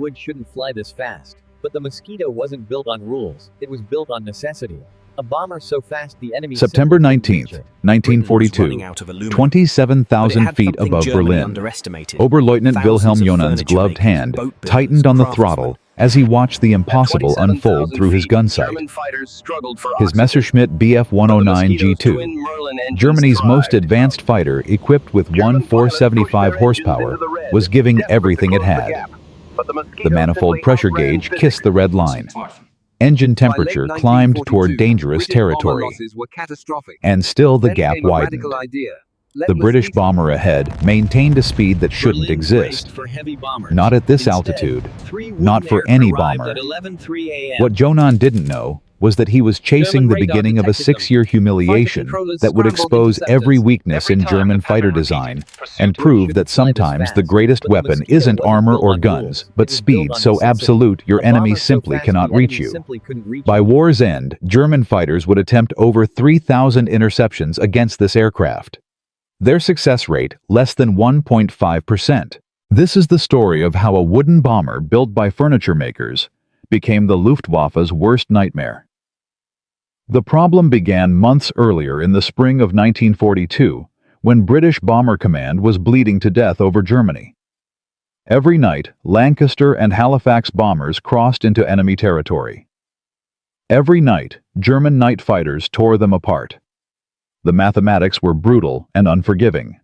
Wood shouldn't fly this fast. But the Mosquito wasn't built on rules, it was built on necessity. A bomber so fast the enemy September simply couldn't 19th, reach it. 1942, 27,000 feet above Berlin. Oberleutnant Wilhelm Jonan's gloved hand tightened on the throttle as he watched the impossible unfold through his gunsight. His Messerschmitt Bf 109 G2, Germany's most advanced fighter equipped with one 475 horsepower, was giving everything it had. The manifold pressure gauge kissed the red line. Engine temperature climbed toward dangerous territory. And still the gap widened. The British bomber ahead maintained a speed that shouldn't exist. Not at this altitude. Not for any bomber. What Jonan didn't know was that he was chasing the beginning of a 6-year humiliation that would expose every weakness in German fighter design and prove that sometimes the greatest weapon isn't armor or guns, but speed so absolute your enemy simply cannot reach you. By war's end, German fighters would attempt over 3,000 interceptions against this aircraft. Their success rate less than 1.5%. This is the story of how a wooden bomber built by furniture makers became the Luftwaffe's worst nightmare. The problem began months earlier in the spring of 1942, when British Bomber Command was bleeding to death over Germany. Every night, Lancaster and Halifax bombers crossed into enemy territory. Every night, German night fighters tore them apart. The mathematics were brutal and unforgiving.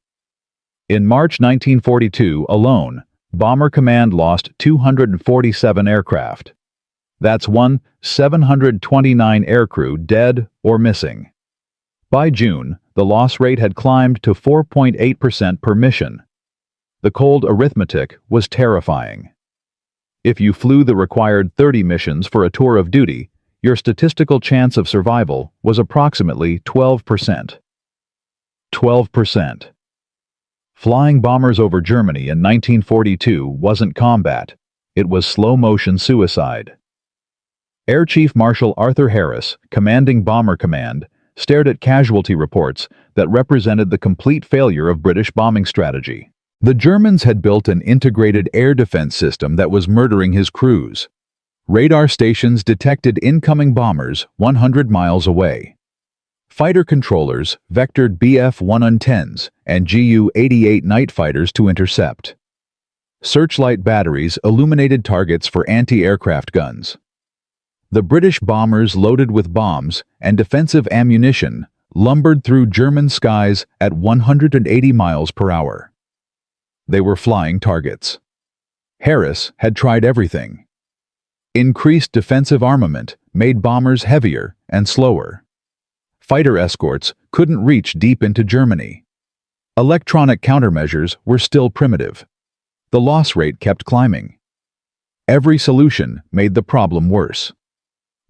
In March 1942 alone, Bomber Command lost 247 aircraft. That's 729 aircrew dead or missing. By June, the loss rate had climbed to 4.8% per mission. The cold arithmetic was terrifying. If you flew the required 30 missions for a tour of duty, your statistical chance of survival was approximately 12%. 12%. Flying bombers over Germany in 1942 wasn't combat, it was slow-motion suicide. Air Chief Marshal Arthur Harris, commanding Bomber Command, stared at casualty reports that represented the complete failure of British bombing strategy. The Germans had built an integrated air defense system that was murdering his crews. Radar stations detected incoming bombers 100 miles away. Fighter controllers vectored Bf-110s and Ju-88 night fighters to intercept. Searchlight batteries illuminated targets for anti-aircraft guns. The British bombers loaded with bombs and defensive ammunition lumbered through German skies at 180 miles per hour. They were flying targets. Harris had tried everything. Increased defensive armament made bombers heavier and slower. Fighter escorts couldn't reach deep into Germany. Electronic countermeasures were still primitive. The loss rate kept climbing. Every solution made the problem worse.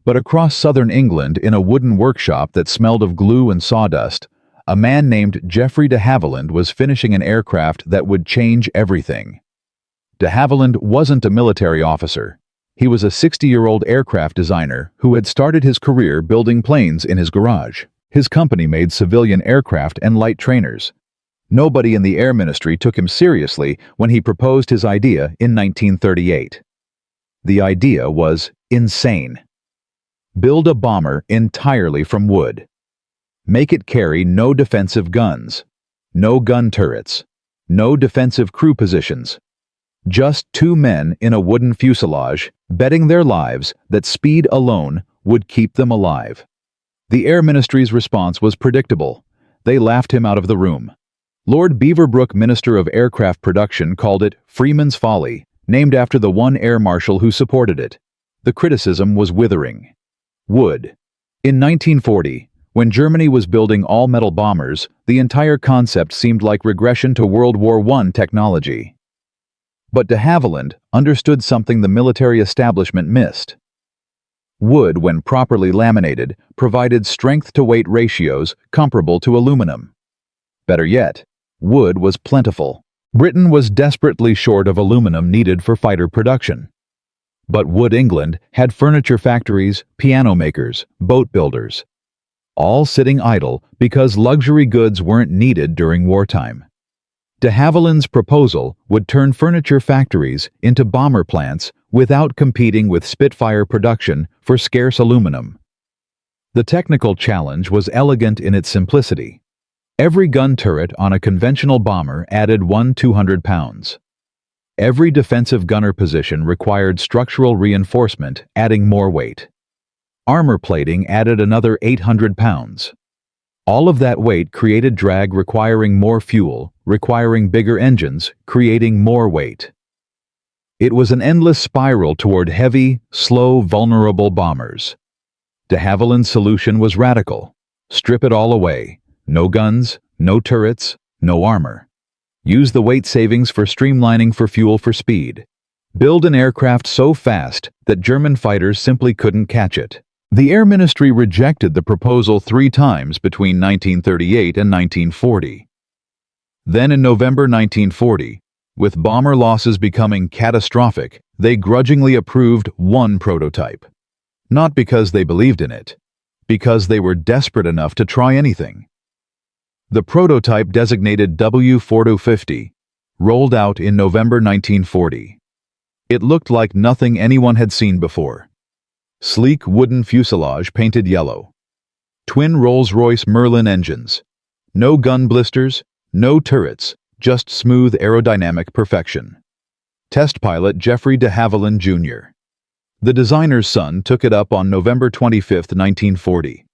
But across southern England, in a wooden workshop that smelled of glue and sawdust, a man named Geoffrey de Havilland was finishing an aircraft that would change everything. De Havilland wasn't a military officer. He was a 60-year-old aircraft designer who had started his career building planes in his garage. His company made civilian aircraft and light trainers. Nobody in the Air Ministry took him seriously when he proposed his idea in 1938. The idea was insane. Build a bomber entirely from wood. Make it carry no defensive guns, no gun turrets, no defensive crew positions. Just 2 men in a wooden fuselage, betting their lives that speed alone would keep them alive. The Air Ministry's response was predictable. They laughed him out of the room. Lord Beaverbrook, Minister of Aircraft Production, called it Freeman's Folly, named after the one air marshal who supported it. The criticism was withering. Wood. In 1940, when Germany was building all-metal bombers, the entire concept seemed like regression to World War I technology. But de Havilland understood something the military establishment missed. Wood, when properly laminated, provided strength-to-weight ratios comparable to aluminum. Better yet, wood was plentiful. Britain was desperately short of aluminum needed for fighter production. But Wood England had furniture factories, piano makers, boat builders, all sitting idle because luxury goods weren't needed during wartime. De Havilland's proposal would turn furniture factories into bomber plants without competing with Spitfire production for scarce aluminum. The technical challenge was elegant in its simplicity. Every gun turret on a conventional bomber added 200 pounds. Every defensive gunner position required structural reinforcement, adding more weight. Armor plating added another 800 pounds. All of that weight created drag, requiring more fuel, requiring bigger engines, creating more weight. It was an endless spiral toward heavy, slow, vulnerable bombers. De Havilland's solution was radical. Strip it all away. No guns, no turrets, no armor. Use the weight savings for streamlining, for fuel, for speed. Build an aircraft so fast that German fighters simply couldn't catch it. The Air Ministry rejected the proposal 3 times between 1938 and 1940. Then in November 1940, with bomber losses becoming catastrophic, they grudgingly approved one prototype. Not because they believed in it, because they were desperate enough to try anything. The prototype, designated W-450, rolled out in November 1940. It looked like nothing anyone had seen before. Sleek wooden fuselage painted yellow. Twin Rolls-Royce Merlin engines. No gun blisters, no turrets, just smooth aerodynamic perfection. Test pilot Jeffrey de Havilland Jr. The designer's son took it up on November 25, 1940.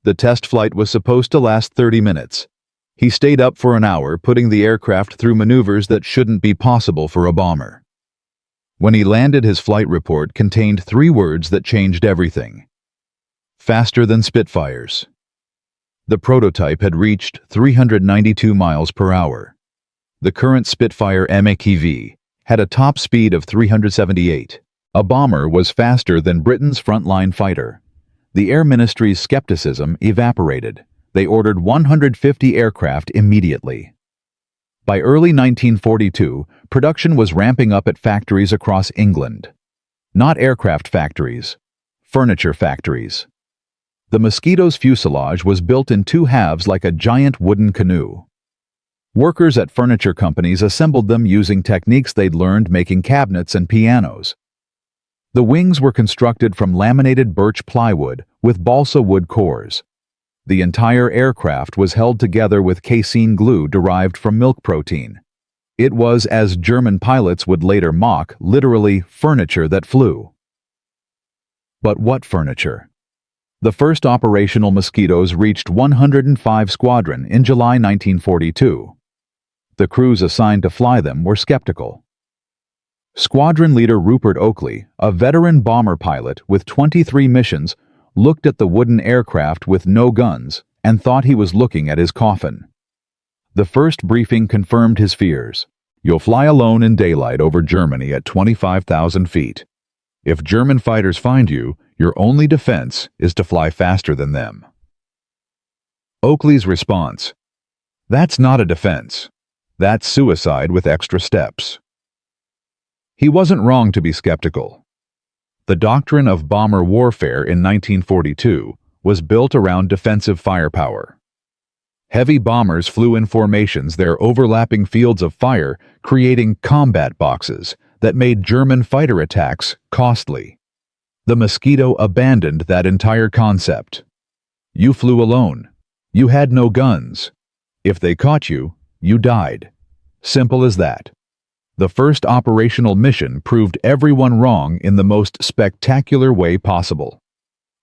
The test flight was supposed to last 30 minutes. He stayed up for an hour, putting the aircraft through maneuvers that shouldn't be possible for a bomber. When he landed, his flight report contained 3 words that changed everything. Faster than Spitfires. The prototype had reached 392 miles per hour. The current Spitfire MAKV had a top speed of 378. A bomber was faster than Britain's frontline fighter. The Air Ministry's skepticism evaporated. They ordered 150 aircraft immediately. By early 1942, production was ramping up at factories across England. Not aircraft factories, furniture factories. The Mosquito's fuselage was built in 2 halves like a giant wooden canoe. Workers at furniture companies assembled them using techniques they'd learned making cabinets and pianos. The wings were constructed from laminated birch plywood with balsa wood cores. The entire aircraft was held together with casein glue derived from milk protein. It was, as German pilots would later mock, literally furniture that flew. But what furniture? The first operational Mosquitoes reached 105 Squadron in July 1942. The crews assigned to fly them were skeptical. Squadron leader Rupert Oakley, a veteran bomber pilot with 23 missions, looked at the wooden aircraft with no guns and thought he was looking at his coffin. The first briefing confirmed his fears. You'll fly alone in daylight over Germany at 25,000 feet. If German fighters find you, your only defense is to fly faster than them. Oakley's response: that's not a defense. That's suicide with extra steps. He wasn't wrong to be skeptical. The doctrine of bomber warfare in 1942 was built around defensive firepower. Heavy bombers flew in formations, their overlapping fields of fire creating combat boxes that made German fighter attacks costly. The Mosquito abandoned that entire concept. You flew alone. You had no guns. If they caught you, you died. Simple as that. The first operational mission proved everyone wrong in the most spectacular way possible.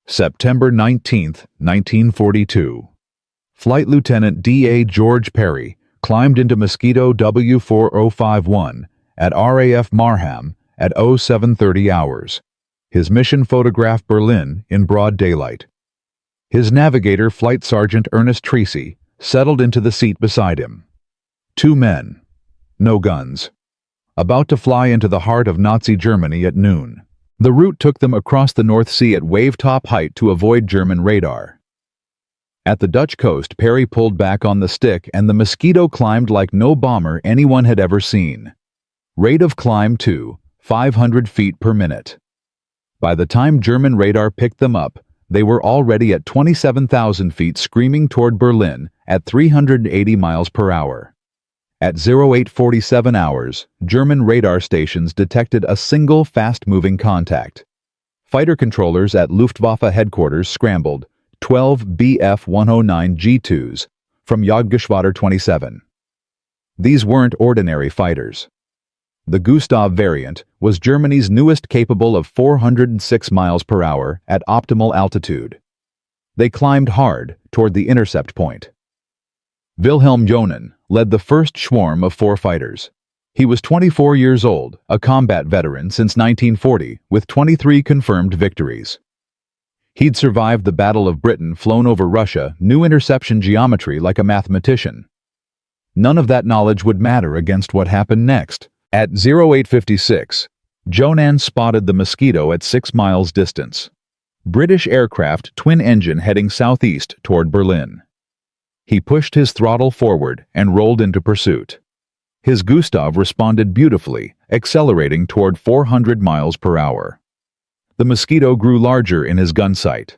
September 19, 1942. Flight Lieutenant D.A. George Perry climbed into Mosquito W4051 at RAF Marham at 0730 hours. His mission photographed Berlin in broad daylight. His navigator, Flight Sergeant Ernest Tracy, settled into the seat beside him. 2 men. No guns. About to fly into the heart of Nazi Germany at noon. The route took them across the North Sea at wave-top height to avoid German radar. At the Dutch coast, Perry pulled back on the stick and the Mosquito climbed like no bomber anyone had ever seen. Rate of climb 500 feet per minute. By the time German radar picked them up, they were already at 27,000 feet, screaming toward Berlin at 380 miles per hour. At 0847 hours, German radar stations detected a single fast-moving contact. Fighter controllers at Luftwaffe headquarters scrambled 12 Bf-109 G2s from Jagdgeschwader 27. These weren't ordinary fighters. The Gustav variant was Germany's newest, capable of 406 miles per hour at optimal altitude. They climbed hard toward the intercept point. Wilhelm Jonan led the first swarm of 4 fighters. He was 24 years old, a combat veteran since 1940, with 23 confirmed victories. He'd survived the Battle of Britain, flown over Russia, knew interception geometry like a mathematician. None of that knowledge would matter against what happened next. At 0856, Jonan spotted the Mosquito at 6 miles distance. British aircraft, twin engine, heading southeast toward Berlin. He pushed his throttle forward and rolled into pursuit. His Gustav responded beautifully, accelerating toward 400 miles per hour. The Mosquito grew larger in his gun sight.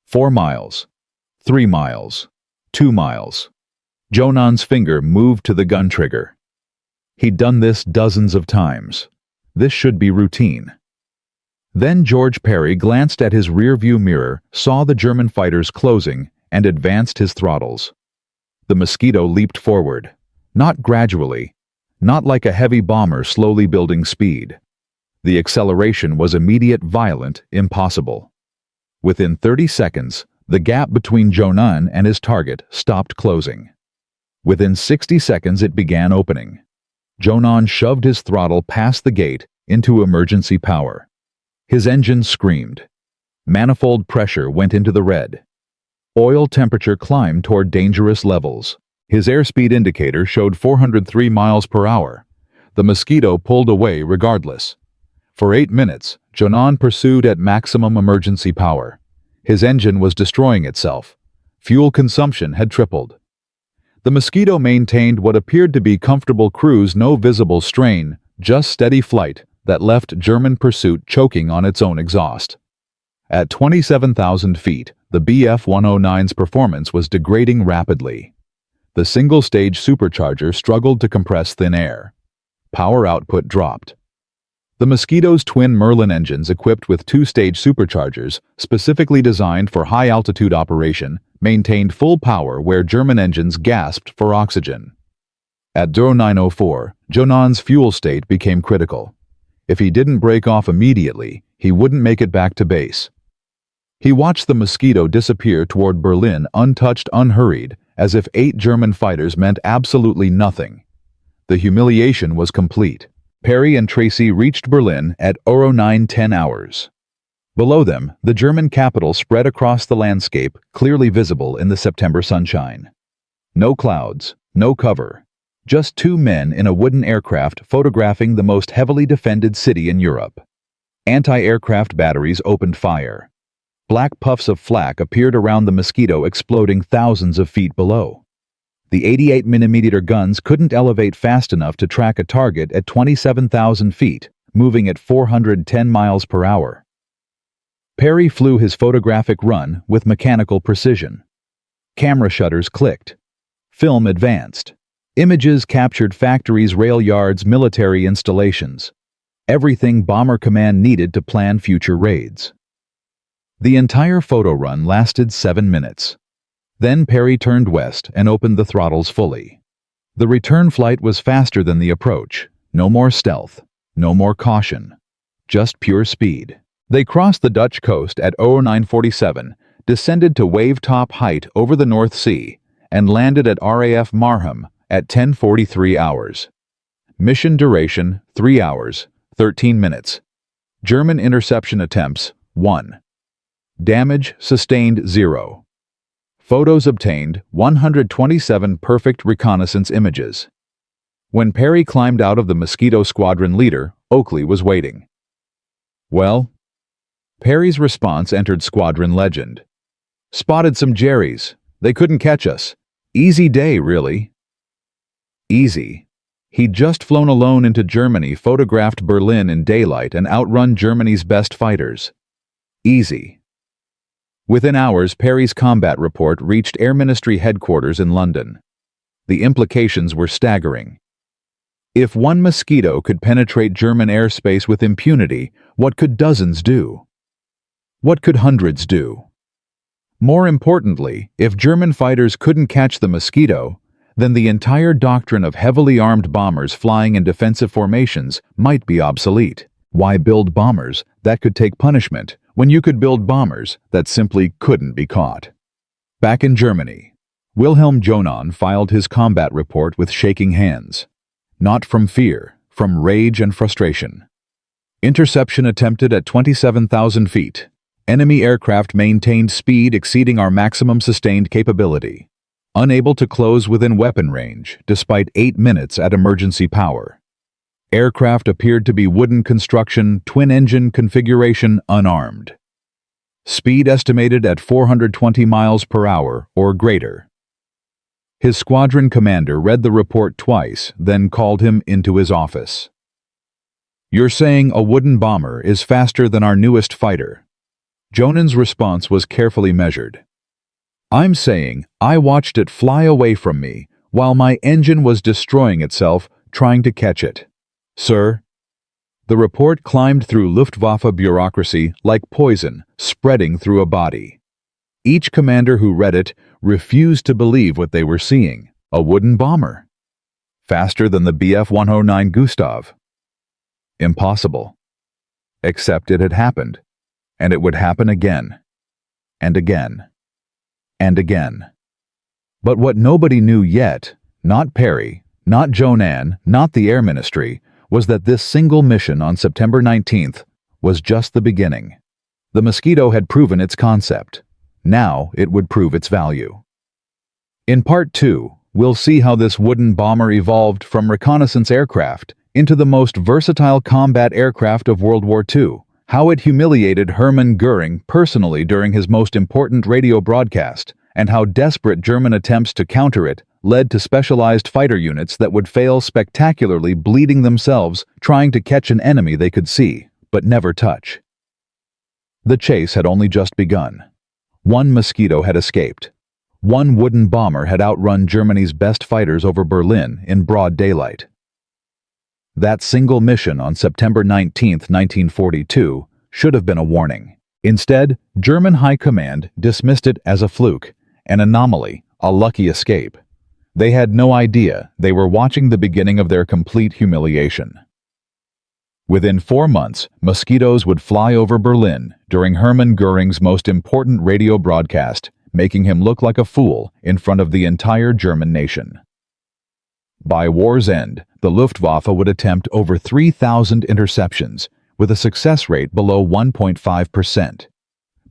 4 miles, 3 miles, 2 miles. Jonan's finger moved to the gun trigger. He'd done this dozens of times. This should be routine. Then George Perry glanced at his rearview mirror, saw the German fighters closing, and advanced his throttles. The Mosquito leaped forward, not gradually, not like a heavy bomber slowly building speed. The acceleration was immediate, violent, impossible. Within 30 seconds, the gap between Jonan and his target stopped closing. Within 60 seconds, it began opening. Jonan shoved his throttle past the gate into emergency power. His engine screamed. Manifold pressure went into the red. Oil temperature climbed toward dangerous levels. His airspeed indicator showed 403 miles per hour. The Mosquito pulled away regardless. For 8 minutes, Jonan pursued at maximum emergency power. His engine was destroying itself. Fuel consumption had tripled. The Mosquito maintained what appeared to be comfortable cruise, no visible strain, just steady flight that left German pursuit choking on its own exhaust. At 27,000 feet, the Bf-109's performance was degrading rapidly. The single-stage supercharger struggled to compress thin air. Power output dropped. The Mosquito's twin Merlin engines, equipped with 2-stage superchargers specifically designed for high-altitude operation, maintained full power where German engines gasped for oxygen. At 0904, Jonan's fuel state became critical. If he didn't break off immediately, he wouldn't make it back to base. He watched the Mosquito disappear toward Berlin, untouched, unhurried, as if 8 German fighters meant absolutely nothing. The humiliation was complete. Perry and Tracy reached Berlin at 0910 hours. Below them, the German capital spread across the landscape, clearly visible in the September sunshine. No clouds, no cover. Just 2 men in a wooden aircraft photographing the most heavily defended city in Europe. Anti-aircraft batteries opened fire. Black puffs of flak appeared around the Mosquito, exploding thousands of feet below. The 88mm guns couldn't elevate fast enough to track a target at 27,000 feet, moving at 410 miles per hour. Perry flew his photographic run with mechanical precision. Camera shutters clicked. Film advanced. Images captured factories, rail yards, military installations. Everything Bomber Command needed to plan future raids. The entire photo run lasted 7 minutes. Then Perry turned west and opened the throttles fully. The return flight was faster than the approach. No more stealth, no more caution. Just pure speed. They crossed the Dutch coast at 0947, descended to wave-top height over the North Sea, and landed at RAF Marham at 10:43 hours. Mission duration, 3 hours, 13 minutes. German interception attempts, 1. Damage sustained, 0. Photos obtained, 127 perfect reconnaissance images. When Perry climbed out of the Mosquito squadron leader, Oakley was waiting. Well? Perry's response entered squadron legend. Spotted some Jerrys. They couldn't catch us. Easy day, really. Easy. He'd just flown alone into Germany, photographed Berlin in daylight, and outrun Germany's best fighters. Easy. Within hours, Perry's combat report reached Air Ministry headquarters in London. The implications were staggering. If one Mosquito could penetrate German airspace with impunity, what could dozens do? What could hundreds do? More importantly, if German fighters couldn't catch the Mosquito, then the entire doctrine of heavily armed bombers flying in defensive formations might be obsolete. Why build bombers that could take punishment when you could build bombers that simply couldn't be caught? Back in Germany, Wilhelm Jonan filed his combat report with shaking hands. Not from fear, from rage and frustration. Interception attempted at 27,000 feet. Enemy aircraft maintained speed exceeding our maximum sustained capability. Unable to close within weapon range, despite 8 minutes at emergency power. Aircraft appeared to be wooden construction, twin-engine configuration, unarmed. Speed estimated at 420 miles per hour or greater. His squadron commander read the report twice, then called him into his office. "You're saying a wooden bomber is faster than our newest fighter?" Jonan's response was carefully measured. "I'm saying I watched it fly away from me while my engine was destroying itself trying to catch it. Sir." The report climbed through Luftwaffe bureaucracy like poison spreading through a body. Each commander who read it refused to believe what they were seeing. A wooden bomber. Faster than the Bf-109 Gustav. Impossible. Except it had happened. And it would happen again. And again. And again. But what nobody knew yet, not Perry, not Jonan, not the Air Ministry, was that this single mission on September 19th was just the beginning. The Mosquito had proven its concept. Now it would prove its value. In Part 2, we'll see how this wooden bomber evolved from reconnaissance aircraft into the most versatile combat aircraft of World War II, how it humiliated Hermann Göring personally during his most important radio broadcast, and how desperate German attempts to counter it led to specialized fighter units that would fail spectacularly, bleeding themselves trying to catch an enemy they could see, but never touch. The chase had only just begun. One Mosquito had escaped. One wooden bomber had outrun Germany's best fighters over Berlin in broad daylight. That single mission on September 19, 1942, should have been a warning. Instead, German High Command dismissed it as a fluke, an anomaly, a lucky escape. They had no idea they were watching the beginning of their complete humiliation. Within 4 months, Mosquitoes would fly over Berlin during Hermann Göring's most important radio broadcast, making him look like a fool in front of the entire German nation. By war's end, the Luftwaffe would attempt over 3,000 interceptions, with a success rate below 1.5%.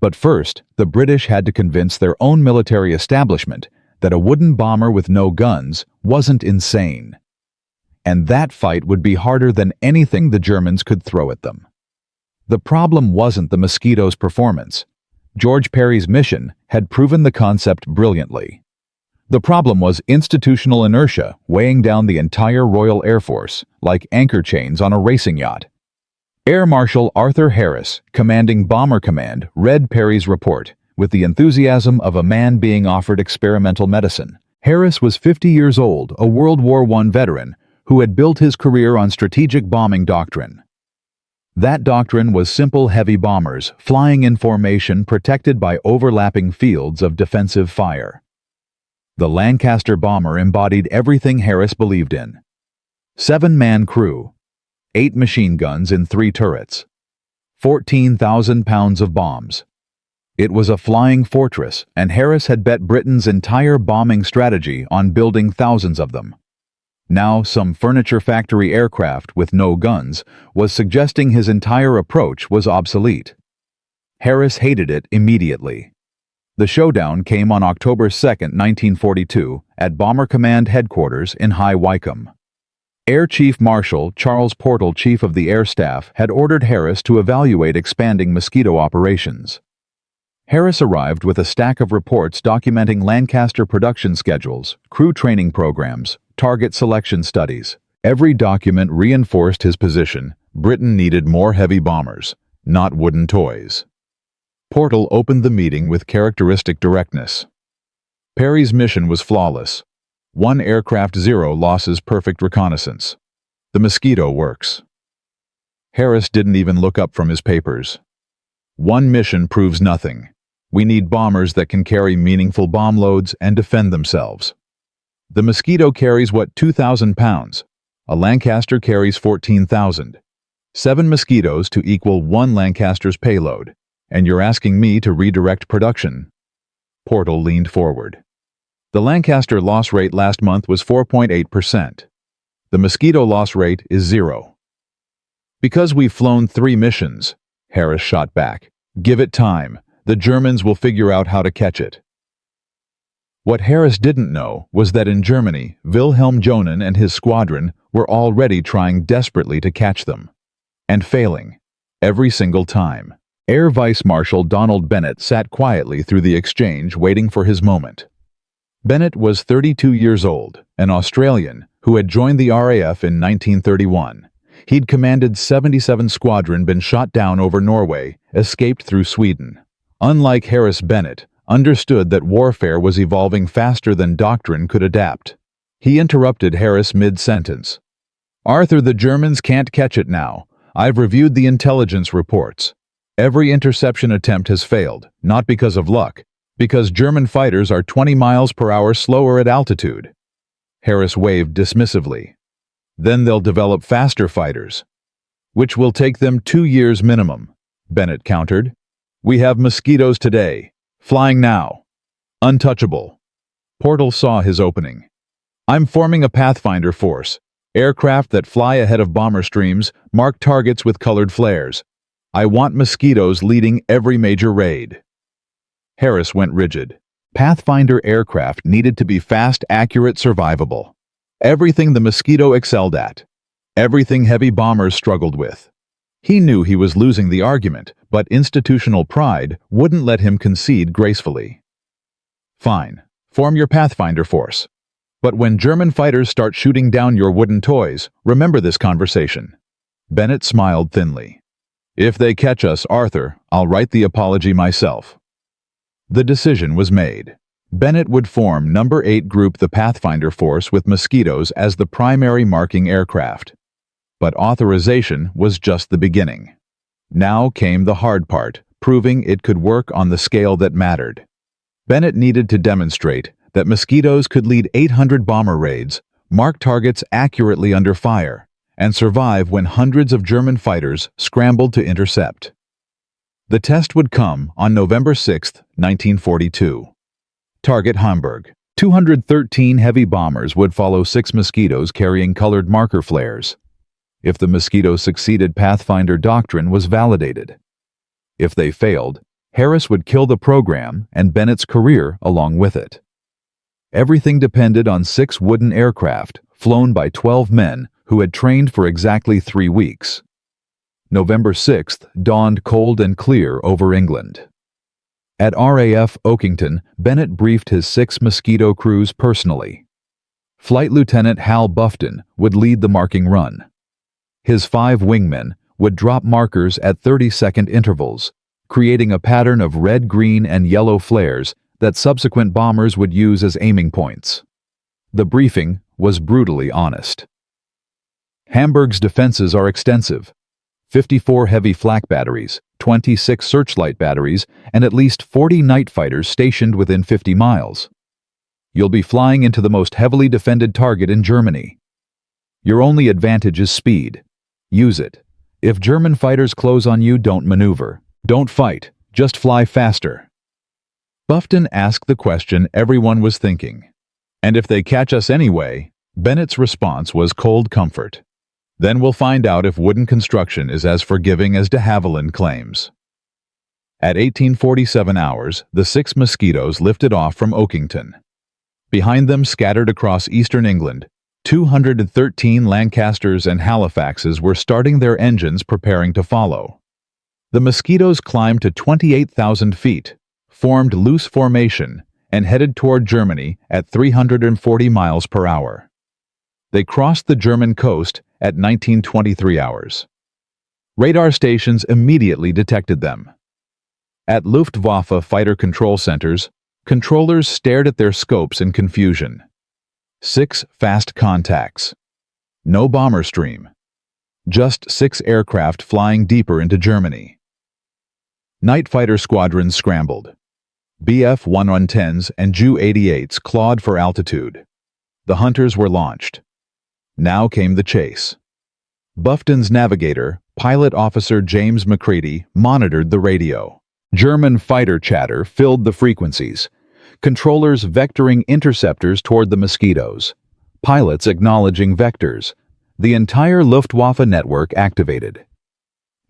But first, the British had to convince their own military establishment that a wooden bomber with no guns wasn't insane. And that fight would be harder than anything the Germans could throw at them. The problem wasn't the Mosquito's performance. George Perry's mission had proven the concept brilliantly. The problem was institutional inertia weighing down the entire Royal Air Force like anchor chains on a racing yacht. Air Marshal Arthur Harris, commanding Bomber Command, read Perry's report with the enthusiasm of a man being offered experimental medicine. Harris was 50 years old, a World War I veteran who had built his career on strategic bombing doctrine. That doctrine was simple heavy bombers flying in formation protected by overlapping fields of defensive fire. The Lancaster bomber embodied everything Harris believed in. 7-man crew, 8 machine guns in 3 turrets, 14,000 pounds of bombs. It was a flying fortress, and Harris had bet Britain's entire bombing strategy on building thousands of them. Now some furniture factory aircraft with no guns was suggesting his entire approach was obsolete. Harris hated it immediately. The showdown came on October 2, 1942, at Bomber Command Headquarters in High Wycombe. Air Chief Marshal Charles Portal, Chief of the Air Staff, had ordered Harris to evaluate expanding Mosquito operations. Harris arrived with a stack of reports documenting Lancaster production schedules, crew training programs, target selection studies. Every document reinforced his position: Britain needed more heavy bombers, not wooden toys. Portal opened the meeting with characteristic directness. Perry's mission was flawless. 1 aircraft, 0 losses, perfect reconnaissance. The mosquito works. Harris didn't even look up from his papers. One mission proves nothing. We need bombers that can carry meaningful bomb loads and defend themselves. The Mosquito carries, 2,000 pounds? A Lancaster carries 14,000. 7 Mosquitoes to equal 1 Lancaster's payload. And you're asking me to redirect production? Portal leaned forward. The Lancaster loss rate last month was 4.8%. The Mosquito loss rate is 0. Because we've flown 3 missions, Harris shot back. Give it time. The Germans will figure out how to catch it. What Harris didn't know was that in Germany, Wilhelm Jonan and his squadron were already trying desperately to catch them. And failing. Every single time. Air Vice Marshal Donald Bennett sat quietly through the exchange waiting for his moment. Bennett was 32 years old, an Australian who had joined the RAF in 1931. He'd commanded 77 Squadron, been shot down over Norway, escaped through Sweden. Unlike Harris, Bennett understood that warfare was evolving faster than doctrine could adapt. He interrupted Harris mid-sentence. "Arthur, the Germans can't catch it now. I've reviewed the intelligence reports. Every interception attempt has failed, not because of luck, because German fighters are 20 miles per hour slower at altitude." Harris waved dismissively. "Then they'll develop faster fighters, which will take them 2 years minimum," Bennett countered. "We have Mosquitoes today. Flying now. Untouchable." Portal saw his opening. "I'm forming a Pathfinder force. Aircraft that fly ahead of bomber streams, mark targets with colored flares. I want Mosquitoes leading every major raid." Harris went rigid. Pathfinder aircraft needed to be fast, accurate, survivable. Everything the Mosquito excelled at. Everything heavy bombers struggled with. He knew he was losing the argument, but institutional pride wouldn't let him concede gracefully. "Fine, form your Pathfinder force. But when German fighters start shooting down your wooden toys, remember this conversation." Bennett smiled thinly. "If they catch us, Arthur, I'll write the apology myself." The decision was made. Bennett would form No. 8 Group, the Pathfinder Force, with Mosquitoes as the primary marking aircraft. But authorization was just the beginning. Now came the hard part, proving it could work on the scale that mattered. Bennett needed to demonstrate that Mosquitoes could lead 800 bomber raids, mark targets accurately under fire, and survive when hundreds of German fighters scrambled to intercept. The test would come on November 6, 1942. Target Hamburg. 213 heavy bombers would follow 6 Mosquitoes carrying colored marker flares. If the Mosquitoes succeeded, Pathfinder doctrine was validated. If they failed, Harris would kill the program and Bennett's career along with it. Everything depended on 6 wooden aircraft, flown by 12 men who had trained for exactly 3 weeks. November 6th dawned cold and clear over England. At RAF Oakington, Bennett briefed his 6 Mosquito crews personally. Flight Lieutenant Hal Buffton would lead the marking run. His 5 wingmen would drop markers at 30-second intervals, creating a pattern of red, green, and yellow flares that subsequent bombers would use as aiming points. The briefing was brutally honest. Hamburg's defenses are extensive. 54 heavy flak batteries, 26 searchlight batteries, and at least 40 night fighters stationed within 50 miles. You'll be flying into the most heavily defended target in Germany. Your only advantage is speed. Use it. If German fighters close on you, don't maneuver. Don't fight. Just fly faster. Buffton asked the question everyone was thinking. "And if they catch us anyway?" Bennett's response was cold comfort. "Then we'll find out if wooden construction is as forgiving as de Havilland claims." At 1847 hours, the 6 Mosquitoes lifted off from Oakington. Behind them, scattered across eastern England, 213 Lancasters and Halifaxes were starting their engines, preparing to follow. The Mosquitoes climbed to 28,000 feet, formed loose formation, and headed toward Germany at 340 miles per hour. They crossed the German coast at 1923 hours. Radar stations immediately detected them. At Luftwaffe fighter control centers, controllers stared at their scopes in confusion. 6 fast contacts. No bomber stream. Just 6 aircraft flying deeper into Germany. Night fighter squadrons scrambled. Bf-110s and Ju-88s clawed for altitude. The hunters were launched. Now came the chase. Bufton's navigator, Pilot Officer James McCready, monitored the radio. German fighter chatter filled the frequencies. Controllers vectoring interceptors toward the Mosquitoes. Pilots acknowledging vectors. The entire Luftwaffe network activated.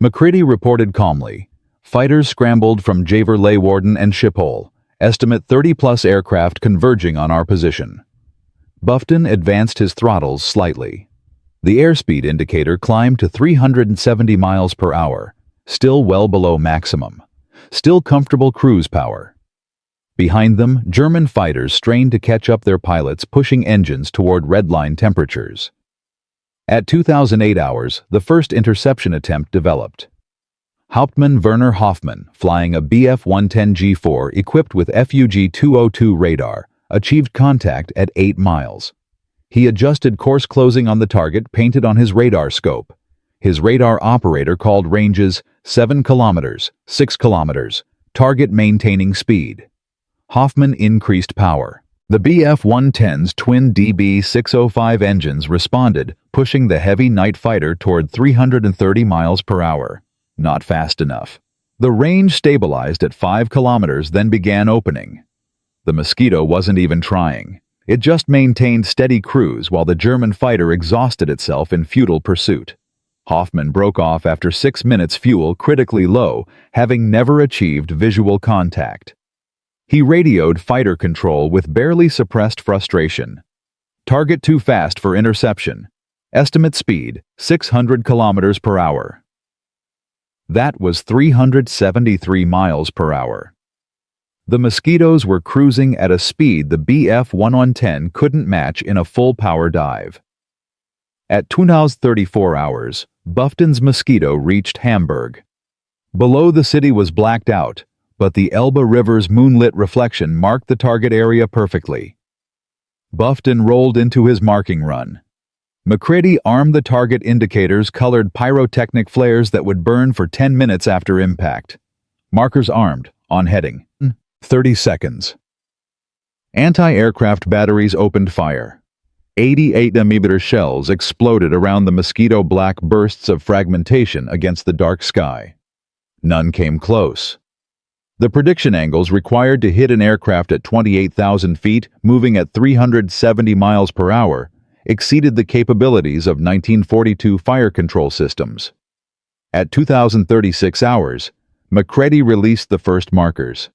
McCready reported calmly. Fighters scrambled from Javer-Leeuwarden and Schiphol. Estimate 30-plus aircraft converging on our position. Bufton advanced his throttles slightly. The airspeed indicator climbed to 370 miles per hour, still well below maximum. Still comfortable cruise power. Behind them, German fighters strained to catch up their pilots, pushing engines toward redline temperatures. At 2008 hours, the first interception attempt developed. Hauptmann Werner Hoffmann, flying a Bf-110G4 equipped with FUG-202 radar, achieved contact at 8 miles. He adjusted course closing on the target painted on his radar scope. His radar operator called ranges 7 kilometers, 6 kilometers, target maintaining speed. Hoffmann increased power. The Bf-110's twin DB-605 engines responded, pushing the heavy night fighter toward 330 miles per hour. Not fast enough. The range stabilized at 5 kilometers, then began opening. The Mosquito wasn't even trying. It just maintained steady cruise while the German fighter exhausted itself in futile pursuit. Hoffmann broke off after 6 minutes, fuel critically low, having never achieved visual contact. He radioed fighter control with barely suppressed frustration. Target too fast for interception. Estimate speed, 600 kilometers per hour. That was 373 miles per hour. The Mosquitoes were cruising at a speed the Bf-110 couldn't match in a full-power dive. At 2:34 hours, Bufton's Mosquito reached Hamburg. Below, the city was blacked out, but the Elbe River's moonlit reflection marked the target area perfectly. Bufton rolled into his marking run. McCready armed the target indicators, colored pyrotechnic flares that would burn for 10 minutes after impact. Markers armed, on heading. 30 seconds. Anti-aircraft batteries opened fire. 88mm shells exploded around the Mosquito, black bursts of fragmentation against the dark sky. None came close. The prediction angles required to hit an aircraft at 28,000 feet, moving at 370 miles per hour, exceeded the capabilities of 1942 fire control systems. At 2036 hours, McCready released the first markers.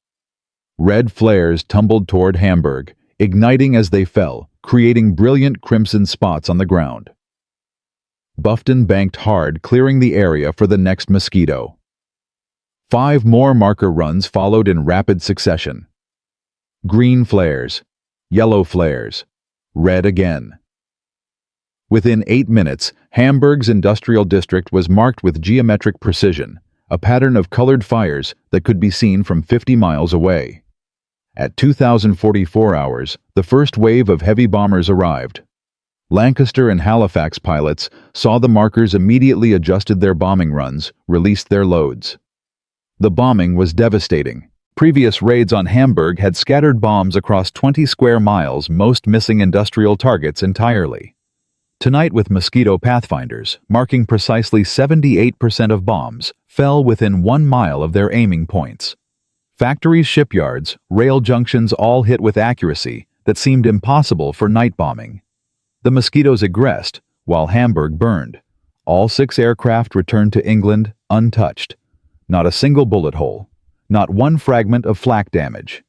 Red flares tumbled toward Hamburg, igniting as they fell, creating brilliant crimson spots on the ground. Bufton banked hard, clearing the area for the next Mosquito. 5 more marker runs followed in rapid succession. Green flares, yellow flares, red again. Within 8 minutes, Hamburg's industrial district was marked with geometric precision, a pattern of colored fires that could be seen from 50 miles away. At 2044 hours, the first wave of heavy bombers arrived. Lancaster and Halifax pilots saw the markers, immediately adjusted their bombing runs, released their loads. The bombing was devastating. Previous raids on Hamburg had scattered bombs across 20 square miles, most missing industrial targets entirely. Tonight, with Mosquito Pathfinders, marking precisely 78% of bombs, fell within 1 mile of their aiming points. Factories, shipyards, rail junctions all hit with accuracy that seemed impossible for night bombing. The Mosquitoes aggressed, while Hamburg burned. All 6 aircraft returned to England untouched. Not a single bullet hole. Not one fragment of flak damage.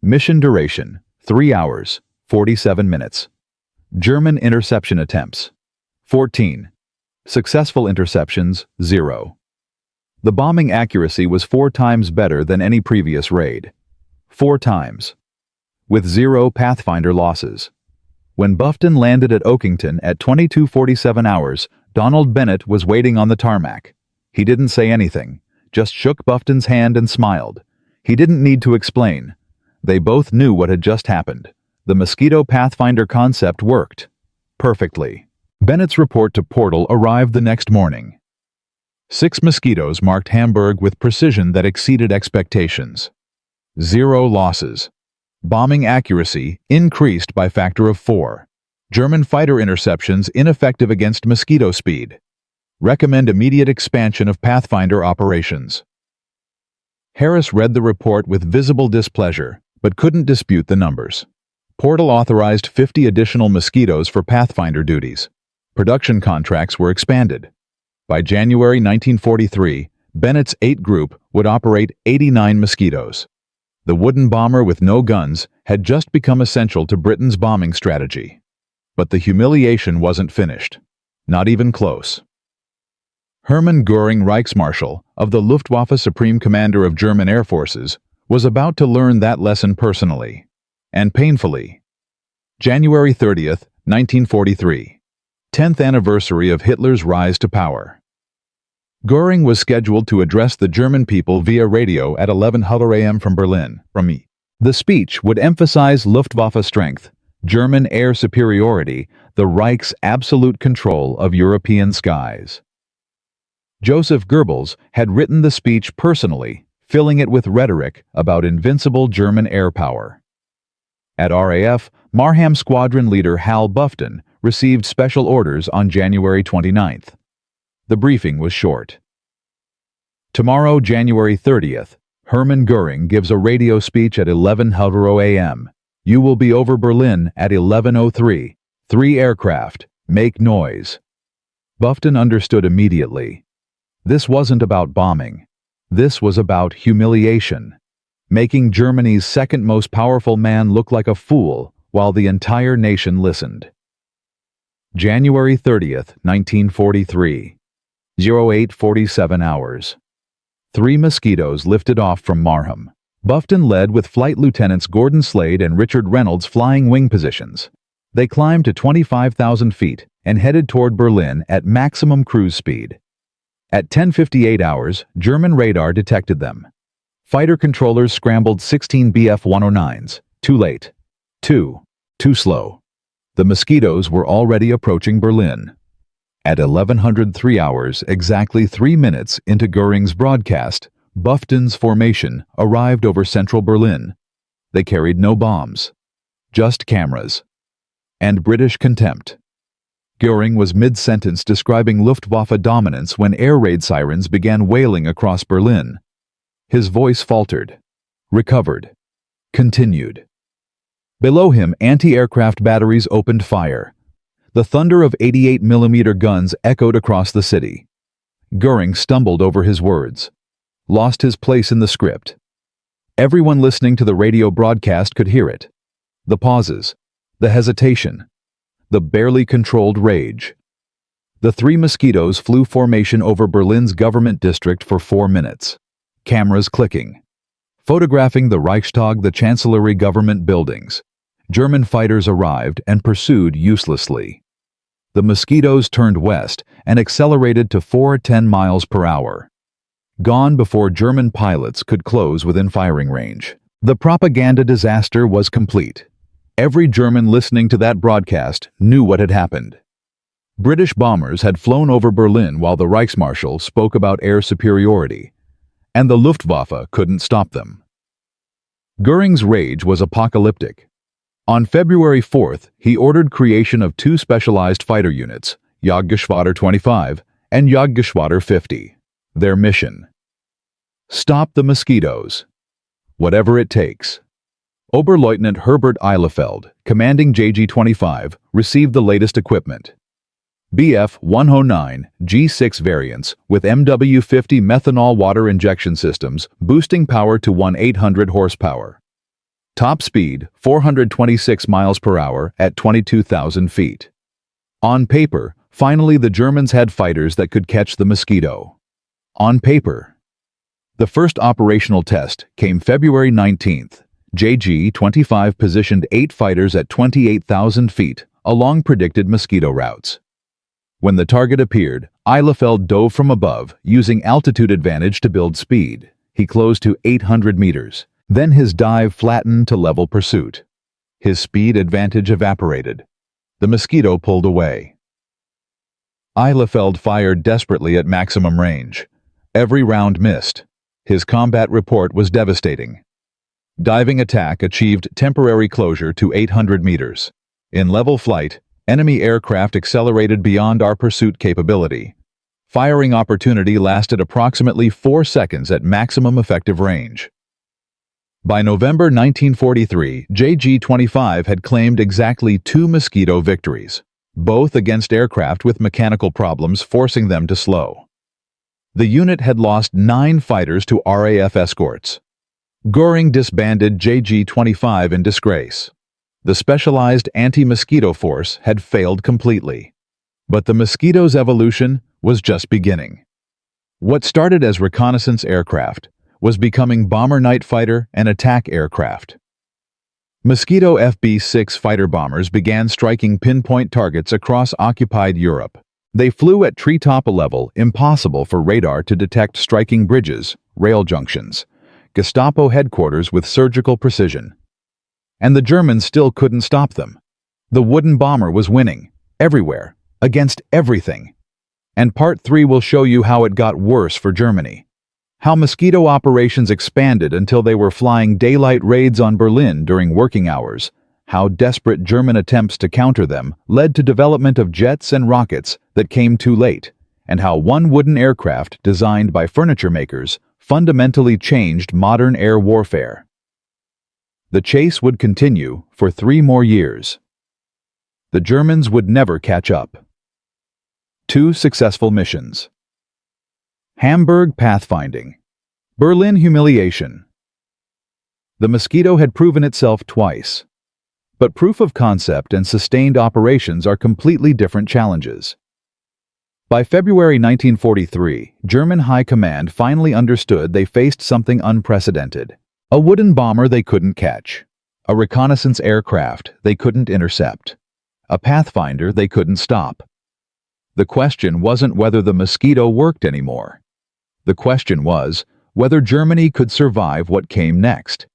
Mission duration, 3 hours, 47 minutes. German interception attempts, 14. Successful interceptions, 0. The bombing accuracy was 4 times better than any previous raid. 4 times. With 0 Pathfinder losses. When Bufton landed at Oakington at 22:47 hours, Donald Bennett was waiting on the tarmac. He didn't say anything, just shook Bufton's hand and smiled. He didn't need to explain. They both knew what had just happened. The Mosquito Pathfinder concept worked. Perfectly. Bennett's report to Portal arrived the next morning. 6 mosquitoes marked Hamburg with precision that exceeded expectations. 0 losses. Bombing accuracy increased by factor of 4. German fighter interceptions ineffective against mosquito speed. Recommend immediate expansion of Pathfinder operations. Harris read the report with visible displeasure, but couldn't dispute the numbers. Portal authorized 50 additional mosquitoes for Pathfinder duties. Production contracts were expanded. By January 1943, Bennett's 8 Group would operate 89 mosquitoes. The wooden bomber with no guns had just become essential to Britain's bombing strategy. But the humiliation wasn't finished. Not even close. Hermann Göring, Reichsmarschall of the Luftwaffe, Supreme Commander of German Air Forces, was about to learn that lesson personally, and painfully. January 30th, 1943, 10th anniversary of Hitler's rise to power. Göring was scheduled to address the German people via radio at 11:00 a.m. from Berlin. The speech would emphasize Luftwaffe strength, German air superiority, the Reich's absolute control of European skies. Joseph Goebbels had written the speech personally, filling it with rhetoric about invincible German air power. At RAF, Marham Squadron leader Hal Bufton received special orders on January 29th. The briefing was short. Tomorrow, January 30th, Hermann Göring gives a radio speech at 11:00 a.m. You will be over Berlin at 11:03. 3 aircraft. Make noise. Bufton understood immediately. This wasn't about bombing. This was about humiliation. Making Germany's second most powerful man look like a fool while the entire nation listened. January 30th, 1943. 08:47 hours. 3 mosquitoes lifted off from Marham. Bufton led with Flight Lieutenants Gordon Slade and Richard Reynolds flying wing positions. They climbed to 25,000 feet and headed toward Berlin at maximum cruise speed. At 10:58 hours, German radar detected them. Fighter controllers scrambled 16 Bf-109s. Too late. Too slow. The mosquitoes were already approaching Berlin. At 11:03 hours, exactly 3 minutes into Göring's broadcast, Bufton's formation arrived over central Berlin. They carried no bombs, just cameras. And British contempt. Göring was mid-sentence describing Luftwaffe dominance when air raid sirens began wailing across Berlin. His voice faltered, recovered, continued. Below him, anti-aircraft batteries opened fire. The thunder of 88mm guns echoed across the city. Göring stumbled over his words, lost his place in the script. Everyone listening to the radio broadcast could hear it. The pauses, the hesitation, the barely controlled rage. The 3 mosquitoes flew formation over Berlin's government district for 4 minutes. Cameras clicking. Photographing the Reichstag, the Chancellery government buildings. German fighters arrived and pursued uselessly. The mosquitoes turned west and accelerated to 410 miles per hour. Gone before German pilots could close within firing range. The propaganda disaster was complete. Every German listening to that broadcast knew what had happened. British bombers had flown over Berlin while the Reichsmarschall spoke about air superiority, and the Luftwaffe couldn't stop them. Göring's rage was apocalyptic. On February 4th, he ordered creation of 2 specialized fighter units, Jagdgeschwader 25 and Jagdgeschwader 50. Their mission: stop the mosquitoes, whatever it takes. Oberleutnant Herbert Eilefeld, commanding JG-25, received the latest equipment. Bf-109 G6 variants with MW-50 methanol water injection systems, boosting power to 1,800 horsepower. Top speed 426 miles per hour at 22,000 feet. On paper, finally the Germans had fighters that could catch the mosquito. On paper. The first operational test came February 19th. JG-25 positioned 8 fighters at 28,000 feet along predicted mosquito routes. When the target appeared, Eilefeld dove from above, using altitude advantage to build speed. He closed to 800 meters. Then his dive flattened to level pursuit. His speed advantage evaporated. The mosquito pulled away. Ihlenfeld fired desperately at maximum range. Every round missed. His combat report was devastating. Diving attack achieved temporary closure to 800 meters. In level flight, enemy aircraft accelerated beyond our pursuit capability. Firing opportunity lasted approximately 4 seconds at maximum effective range. By November 1943, JG-25 had claimed exactly 2 Mosquito victories, both against aircraft with mechanical problems forcing them to slow. The unit had lost 9 fighters to RAF escorts. Göring disbanded JG-25 in disgrace. The specialized anti-Mosquito force had failed completely. But the Mosquito's evolution was just beginning. What started as reconnaissance aircraft was becoming bomber night fighter and attack aircraft. Mosquito FB-6 fighter bombers began striking pinpoint targets across occupied Europe. They flew at treetop level, impossible for radar to detect striking bridges, rail junctions, Gestapo headquarters with surgical precision. And the Germans still couldn't stop them. The wooden bomber was winning, everywhere, against everything. And Part 3 will show you how it got worse for Germany. How Mosquito operations expanded until they were flying daylight raids on Berlin during working hours. How desperate German attempts to counter them led to development of jets and rockets that came too late. And how one wooden aircraft designed by furniture makers fundamentally changed modern air warfare. The chase would continue for 3 more years. The Germans would never catch up. 2 successful missions. Hamburg pathfinding. Berlin humiliation. The Mosquito had proven itself twice. But proof of concept and sustained operations are completely different challenges. By February 1943, German High Command finally understood they faced something unprecedented. A wooden bomber they couldn't catch. A reconnaissance aircraft they couldn't intercept. A pathfinder they couldn't stop. The question wasn't whether the Mosquito worked anymore. The question was whether Germany could survive what came next.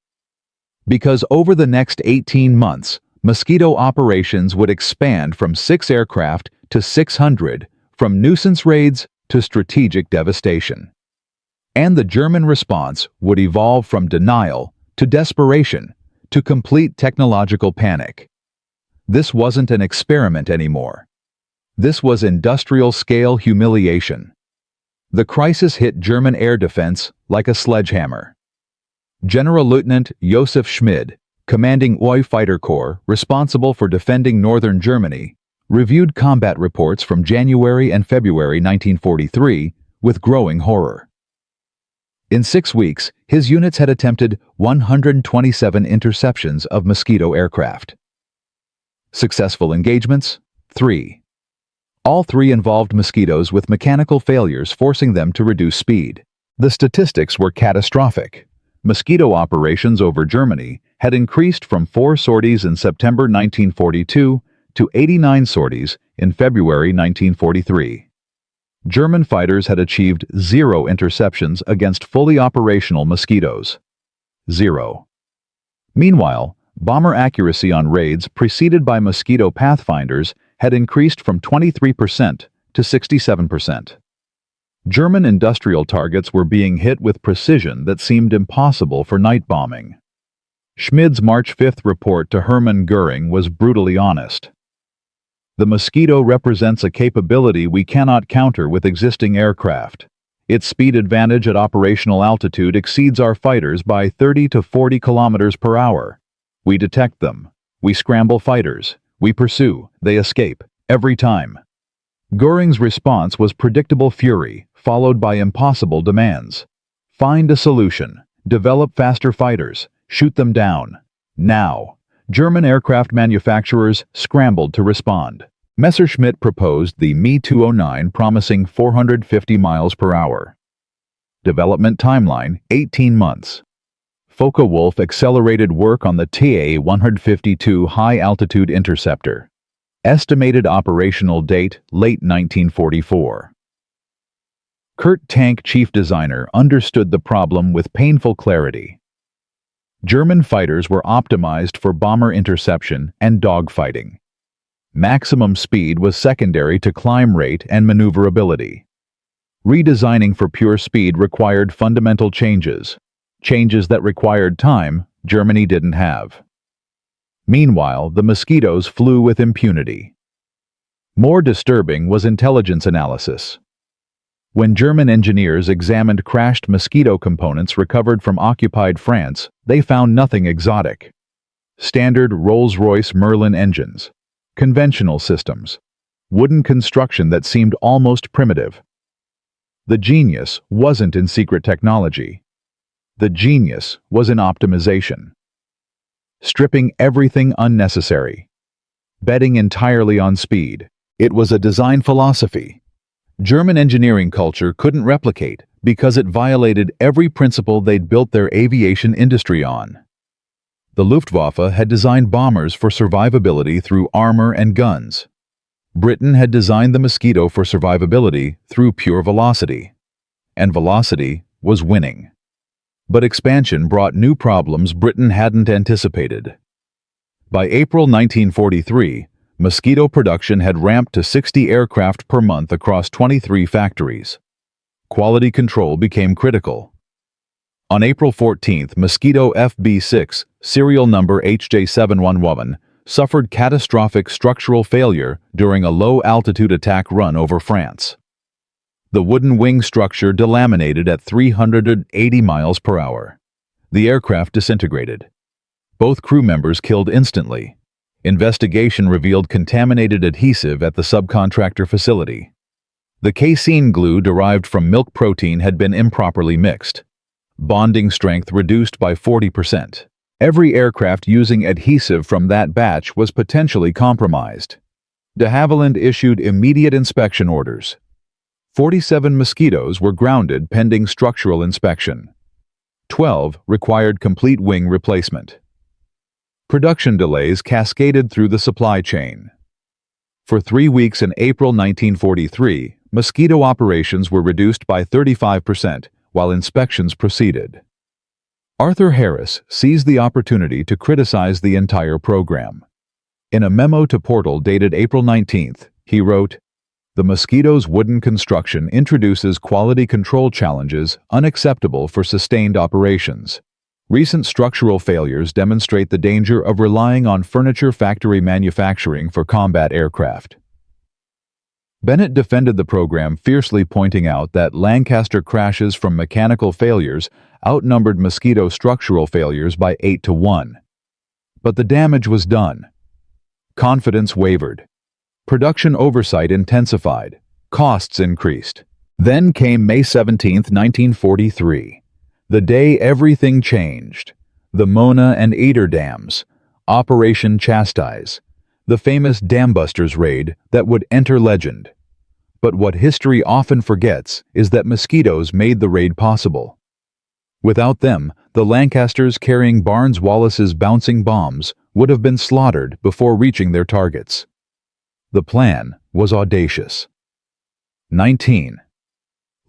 Because over the next 18 months, Mosquito operations would expand from 6 aircraft to 600, from nuisance raids to strategic devastation. And the German response would evolve from denial to desperation to complete technological panic. This wasn't an experiment anymore. This was industrial-scale humiliation. The crisis hit German air defense like a sledgehammer. General Lieutenant Josef Schmid, commanding OI Fighter Corps, responsible for defending northern Germany, reviewed combat reports from January and February 1943 with growing horror. In 6 weeks, his units had attempted 127 interceptions of Mosquito aircraft. Successful engagements, 3. All 3 involved Mosquitoes with mechanical failures forcing them to reduce speed. The statistics were catastrophic. Mosquito operations over Germany had increased from 4 sorties in September 1942 to 89 sorties in February 1943. German fighters had achieved 0 interceptions against fully operational Mosquitoes. 0. Meanwhile, bomber accuracy on raids preceded by Mosquito pathfinders had increased from 23% to 67%. German industrial targets were being hit with precision that seemed impossible for night bombing. Schmid's March 5th report to Hermann Göring was brutally honest. The Mosquito represents a capability we cannot counter with existing aircraft. Its speed advantage at operational altitude exceeds our fighters by 30 to 40 kilometers per hour. We detect them. We scramble fighters. We pursue. They escape. Every time. Göring's response was predictable fury, followed by impossible demands. Find a solution. Develop faster fighters. Shoot them down. Now. German aircraft manufacturers scrambled to respond. Messerschmitt proposed the Me-209 promising 450 miles per hour. Development timeline, 18 months. Focke-Wulf accelerated work on the TA-152 high-altitude interceptor. Estimated operational date, late 1944. Kurt Tank chief designer understood the problem with painful clarity. German fighters were optimized for bomber interception and dogfighting. Maximum speed was secondary to climb rate and maneuverability. Redesigning for pure speed required fundamental changes. Changes that required time Germany didn't have. Meanwhile, the Mosquitoes flew with impunity. More disturbing was intelligence analysis. When German engineers examined crashed Mosquito components recovered from occupied France, they found nothing exotic. Standard Rolls-Royce Merlin engines, conventional systems, wooden construction that seemed almost primitive. The genius wasn't in secret technology. The genius was in optimization. Stripping everything unnecessary. Betting entirely on speed. It was a design philosophy German engineering culture couldn't replicate because it violated every principle they'd built their aviation industry on. The Luftwaffe had designed bombers for survivability through armor and guns. Britain had designed the Mosquito for survivability through pure velocity. And velocity was winning. But expansion brought new problems Britain hadn't anticipated. By April 1943, Mosquito production had ramped to 60 aircraft per month across 23 factories. Quality control became critical. On April 14, Mosquito FB-6, serial number HJ711, suffered catastrophic structural failure during a low-altitude attack run over France. The wooden wing structure delaminated at 380 miles per hour. The aircraft disintegrated. Both crew members killed instantly. Investigation revealed contaminated adhesive at the subcontractor facility. The casein glue derived from milk protein had been improperly mixed. Bonding strength reduced by 40%. Every aircraft using adhesive from that batch was potentially compromised. De Havilland issued immediate inspection orders. 47 Mosquitoes were grounded pending structural inspection. 12 required complete wing replacement. Production delays cascaded through the supply chain. For 3 weeks in April 1943, Mosquito operations were reduced by 35% while inspections proceeded. Arthur Harris seized the opportunity to criticize the entire program. In a memo to Portal dated April 19th, he wrote, "The Mosquito's wooden construction introduces quality control challenges unacceptable for sustained operations. Recent structural failures demonstrate the danger of relying on furniture factory manufacturing for combat aircraft." Bennett defended the program fiercely, pointing out that Lancaster crashes from mechanical failures outnumbered Mosquito structural failures by 8 to 1. But the damage was done. Confidence wavered. Production oversight intensified. Costs increased. Then came May 17, 1943. The day everything changed. The Mona and Eder dams. Operation Chastise. The famous Dambusters raid that would enter legend. But what history often forgets is that Mosquitoes made the raid possible. Without them, the Lancasters carrying Barnes-Wallace's bouncing bombs would have been slaughtered before reaching their targets. The plan was audacious. 19.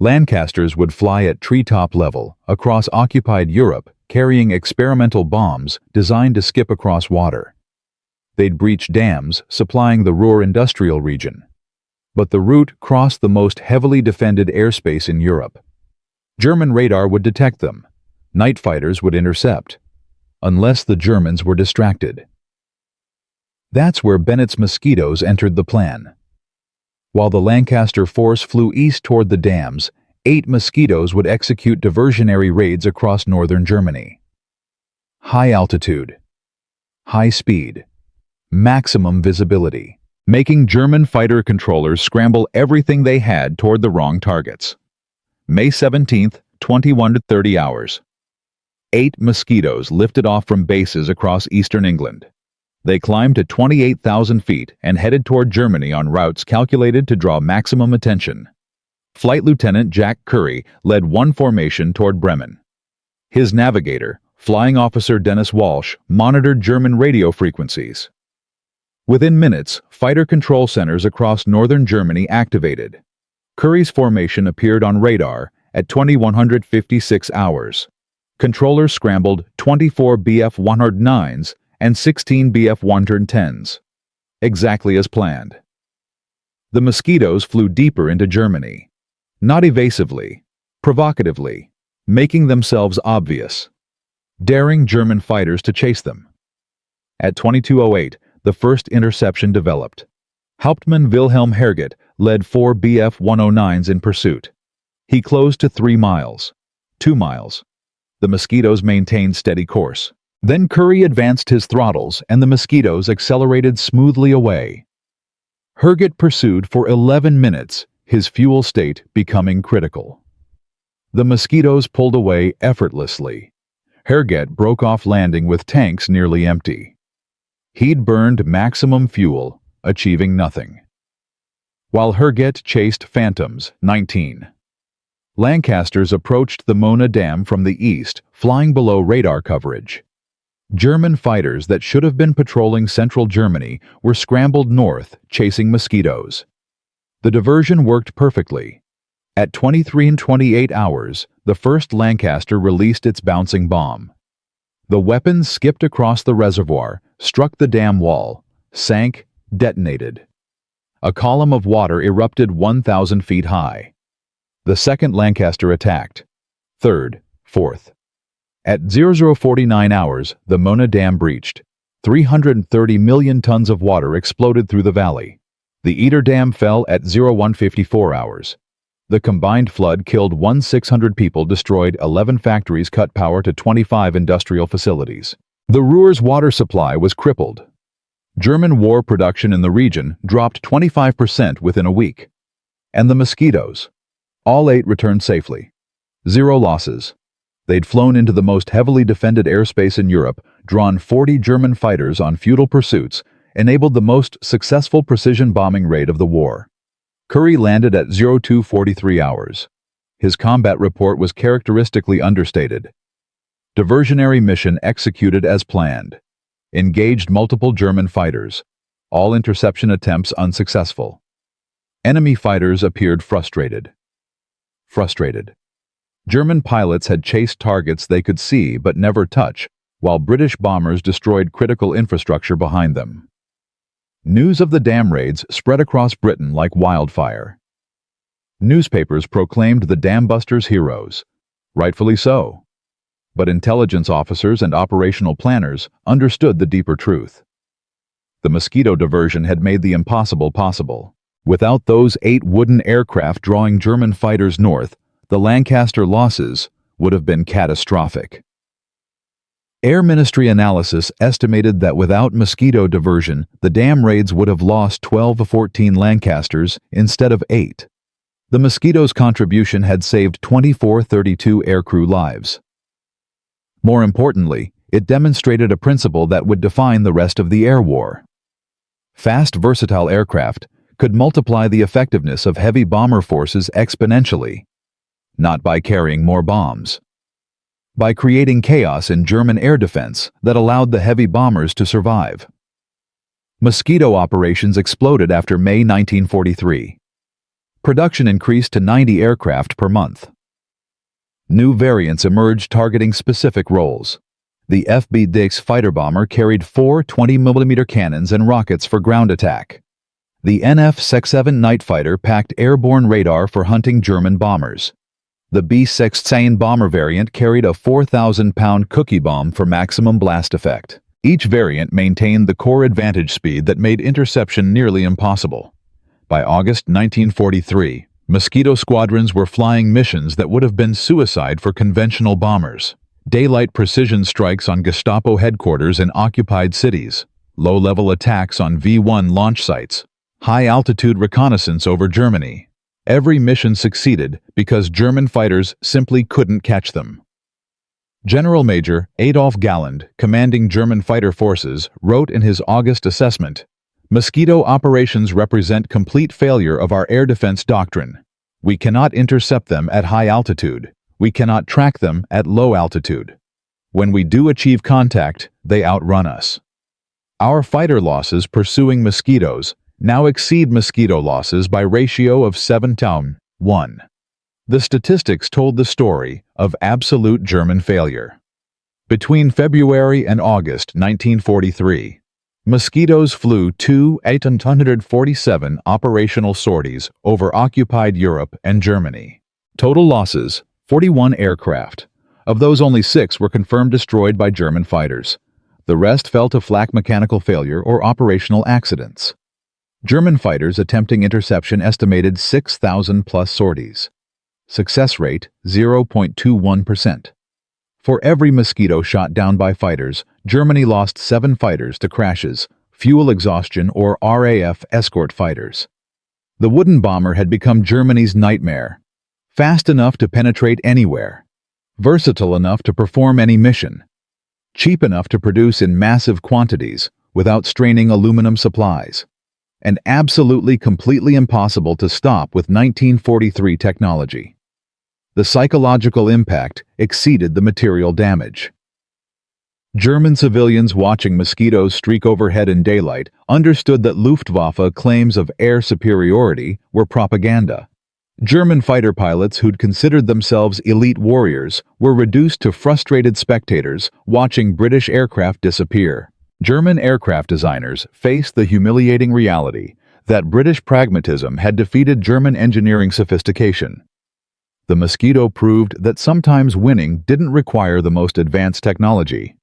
Lancasters would fly at treetop level across occupied Europe, carrying experimental bombs designed to skip across water. They'd breach dams supplying the Ruhr industrial region. But the route crossed the most heavily defended airspace in Europe. German radar would detect them. Night fighters would intercept. Unless the Germans were distracted. That's where Bennett's Mosquitoes entered the plan. While the Lancaster force flew east toward the dams, 8 Mosquitoes would execute diversionary raids across northern Germany. High altitude. High speed. Maximum visibility. Making German fighter controllers scramble everything they had toward the wrong targets. May 17th, 21 to 30 hours. 8 Mosquitoes lifted off from bases across eastern England. They climbed to 28,000 feet and headed toward Germany on routes calculated to draw maximum attention. Flight Lieutenant Jack Curry led one formation toward Bremen. His navigator, Flying Officer Dennis Walsh, monitored German radio frequencies. Within minutes, fighter control centers across northern Germany activated. Curry's formation appeared on radar at 2156 hours. Controllers scrambled 24 Bf-109s and 16 Bf-110s. exactly as planned. The mosquitoes flew deeper into Germany, not evasively, provocatively, making themselves obvious, daring German fighters to chase them. At 22:08, the first interception developed. Hauptmann Wilhelm Herget led 4 Bf-109s in pursuit. He closed to 3 miles, 2 miles. The mosquitoes maintained steady course. Then Currie advanced his throttles and the mosquitoes accelerated smoothly away. Herget pursued for 11 minutes, his fuel state becoming critical. The mosquitoes pulled away effortlessly. Herget broke off landing with tanks nearly empty. He'd burned maximum fuel, achieving nothing. While Herget chased Phantoms, 19. Lancasters approached the Mona Dam from the east, flying below radar coverage. German fighters that should have been patrolling central Germany were scrambled north, chasing mosquitoes. The diversion worked perfectly. At 23:28 hours, the first Lancaster released its bouncing bomb. The weapon skipped across the reservoir, struck the dam wall, sank, detonated. A column of water erupted 1,000 feet high. The second Lancaster attacked. Third, fourth. At 00:49 hours, the Mona Dam breached. 330 million tons of water exploded through the valley. The Eder Dam fell at 01:54 hours. The combined flood killed 1,600 people, destroyed 11 factories, cut power to 25 industrial facilities. The Ruhr's water supply was crippled. German war production in the region dropped 25% within a week. And the mosquitoes. All 8 returned safely. 0 losses. They'd flown into the most heavily defended airspace in Europe, drawn 40 German fighters on futile pursuits, enabled the most successful precision bombing raid of the war. Currie landed at 02:43 hours. His combat report was characteristically understated. Diversionary mission executed as planned. Engaged multiple German fighters. All interception attempts unsuccessful. Enemy fighters appeared frustrated. German pilots had chased targets they could see but never touch, while British bombers destroyed critical infrastructure behind them. News of the dam raids spread across Britain like wildfire. Newspapers proclaimed the dam busters heroes. Rightfully so. But intelligence officers and operational planners understood the deeper truth. The mosquito diversion had made the impossible possible. Without those 8 wooden aircraft drawing German fighters north, the Lancaster losses would have been catastrophic. Air Ministry analysis estimated that without mosquito diversion, the dam raids would have lost 12 to 14 Lancasters instead of 8. The mosquito's contribution had saved 24-32 aircrew lives. More importantly, it demonstrated a principle that would define the rest of the air war. Fast, versatile aircraft could multiply the effectiveness of heavy bomber forces exponentially, not by carrying more bombs, by creating chaos in German air defense that allowed the heavy bombers to survive. Mosquito operations exploded after May 1943. Production increased to 90 aircraft per month. New variants emerged targeting specific roles. The FB-Dix fighter bomber carried 4 20mm cannons and rockets for ground attack. The NF-67 night fighter packed airborne radar for hunting German bombers. The B-16 bomber variant carried a 4,000-pound cookie bomb for maximum blast effect. Each variant maintained the core advantage speed that made interception nearly impossible. By August 1943, Mosquito squadrons were flying missions that would have been suicide for conventional bombers. Daylight precision strikes on Gestapo headquarters in occupied cities, low-level attacks on V-1 launch sites, high-altitude reconnaissance over Germany. Every mission succeeded because German fighters simply couldn't catch them. General Major Adolf Galland, commanding German fighter forces, wrote in his August assessment, "Mosquito operations represent complete failure of our air defense doctrine. We cannot intercept them at high altitude. We cannot track them at low altitude. When we do achieve contact, they outrun us. Our fighter losses pursuing mosquitoes now exceed mosquito losses by ratio of 7-1. The statistics told the story of absolute German failure. Between February and August 1943, Mosquitoes flew 2,847 operational sorties over occupied Europe and Germany. Total losses, 41 aircraft. Of those, only 6 were confirmed destroyed by German fighters. The rest fell to flak mechanical failure or operational accidents. German fighters attempting interception estimated 6,000+ sorties. Success rate, 0.21%. For every Mosquito shot down by fighters, Germany lost 7 fighters to crashes, fuel exhaustion, or RAF escort fighters. The wooden bomber had become Germany's nightmare. Fast enough to penetrate anywhere. Versatile enough to perform any mission. Cheap enough to produce in massive quantities without straining aluminum supplies. And absolutely completely impossible to stop with 1943 technology. The psychological impact exceeded the material damage. German civilians watching Mosquitoes streak overhead in daylight understood that Luftwaffe claims of air superiority were propaganda. German fighter pilots who'd considered themselves elite warriors were reduced to frustrated spectators watching British aircraft disappear. German aircraft designers faced the humiliating reality that British pragmatism had defeated German engineering sophistication. The Mosquito proved that sometimes winning didn't require the most advanced technology.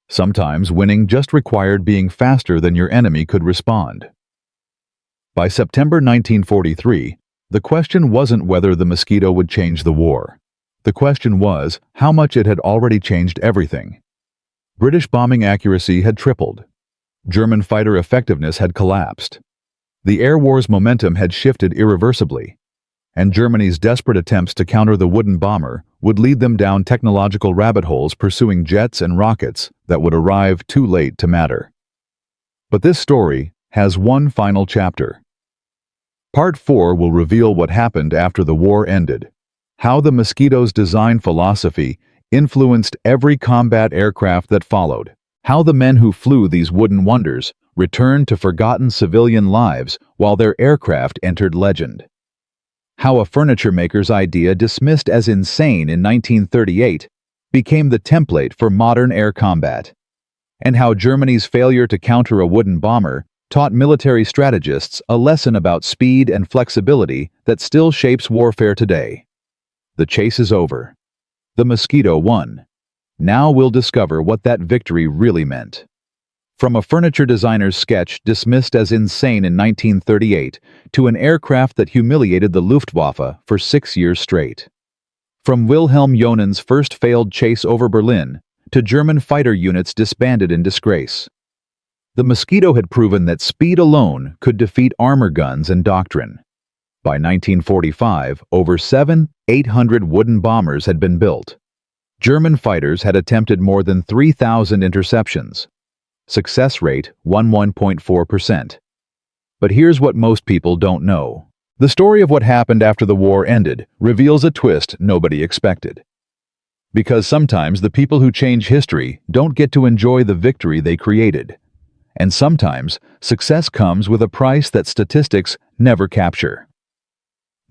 Sometimes winning just required being faster than your enemy could respond. By September 1943, the question wasn't whether the Mosquito would change the war. The question was how much it had already changed everything. British bombing accuracy had tripled. German fighter effectiveness had collapsed. The air war's momentum had shifted irreversibly. And Germany's desperate attempts to counter the wooden bomber would lead them down technological rabbit holes pursuing jets and rockets that would arrive too late to matter. But this story has one final chapter. Part 4 will reveal what happened after the war ended, how the Mosquito's design philosophy influenced every combat aircraft that followed, how the men who flew these wooden wonders returned to forgotten civilian lives while their aircraft entered legend. How a furniture maker's idea dismissed as insane in 1938 became the template for modern air combat, and how Germany's failure to counter a wooden bomber taught military strategists a lesson about speed and flexibility that still shapes warfare today. The chase is over. The Mosquito won. Now we'll discover what that victory really meant. From a furniture designer's sketch dismissed as insane in 1938 to an aircraft that humiliated the Luftwaffe for 6 years straight. From Wilhelm Jonan's first failed chase over Berlin to German fighter units disbanded in disgrace. The Mosquito had proven that speed alone could defeat armor guns and doctrine. By 1945, over 700-800 wooden bombers had been built. German fighters had attempted more than 3,000 interceptions. Success rate, 11.4%. But here's what most people don't know. The story of what happened after the war ended reveals a twist nobody expected. Because sometimes the people who change history don't get to enjoy the victory they created. And sometimes success comes with a price that statistics never capture.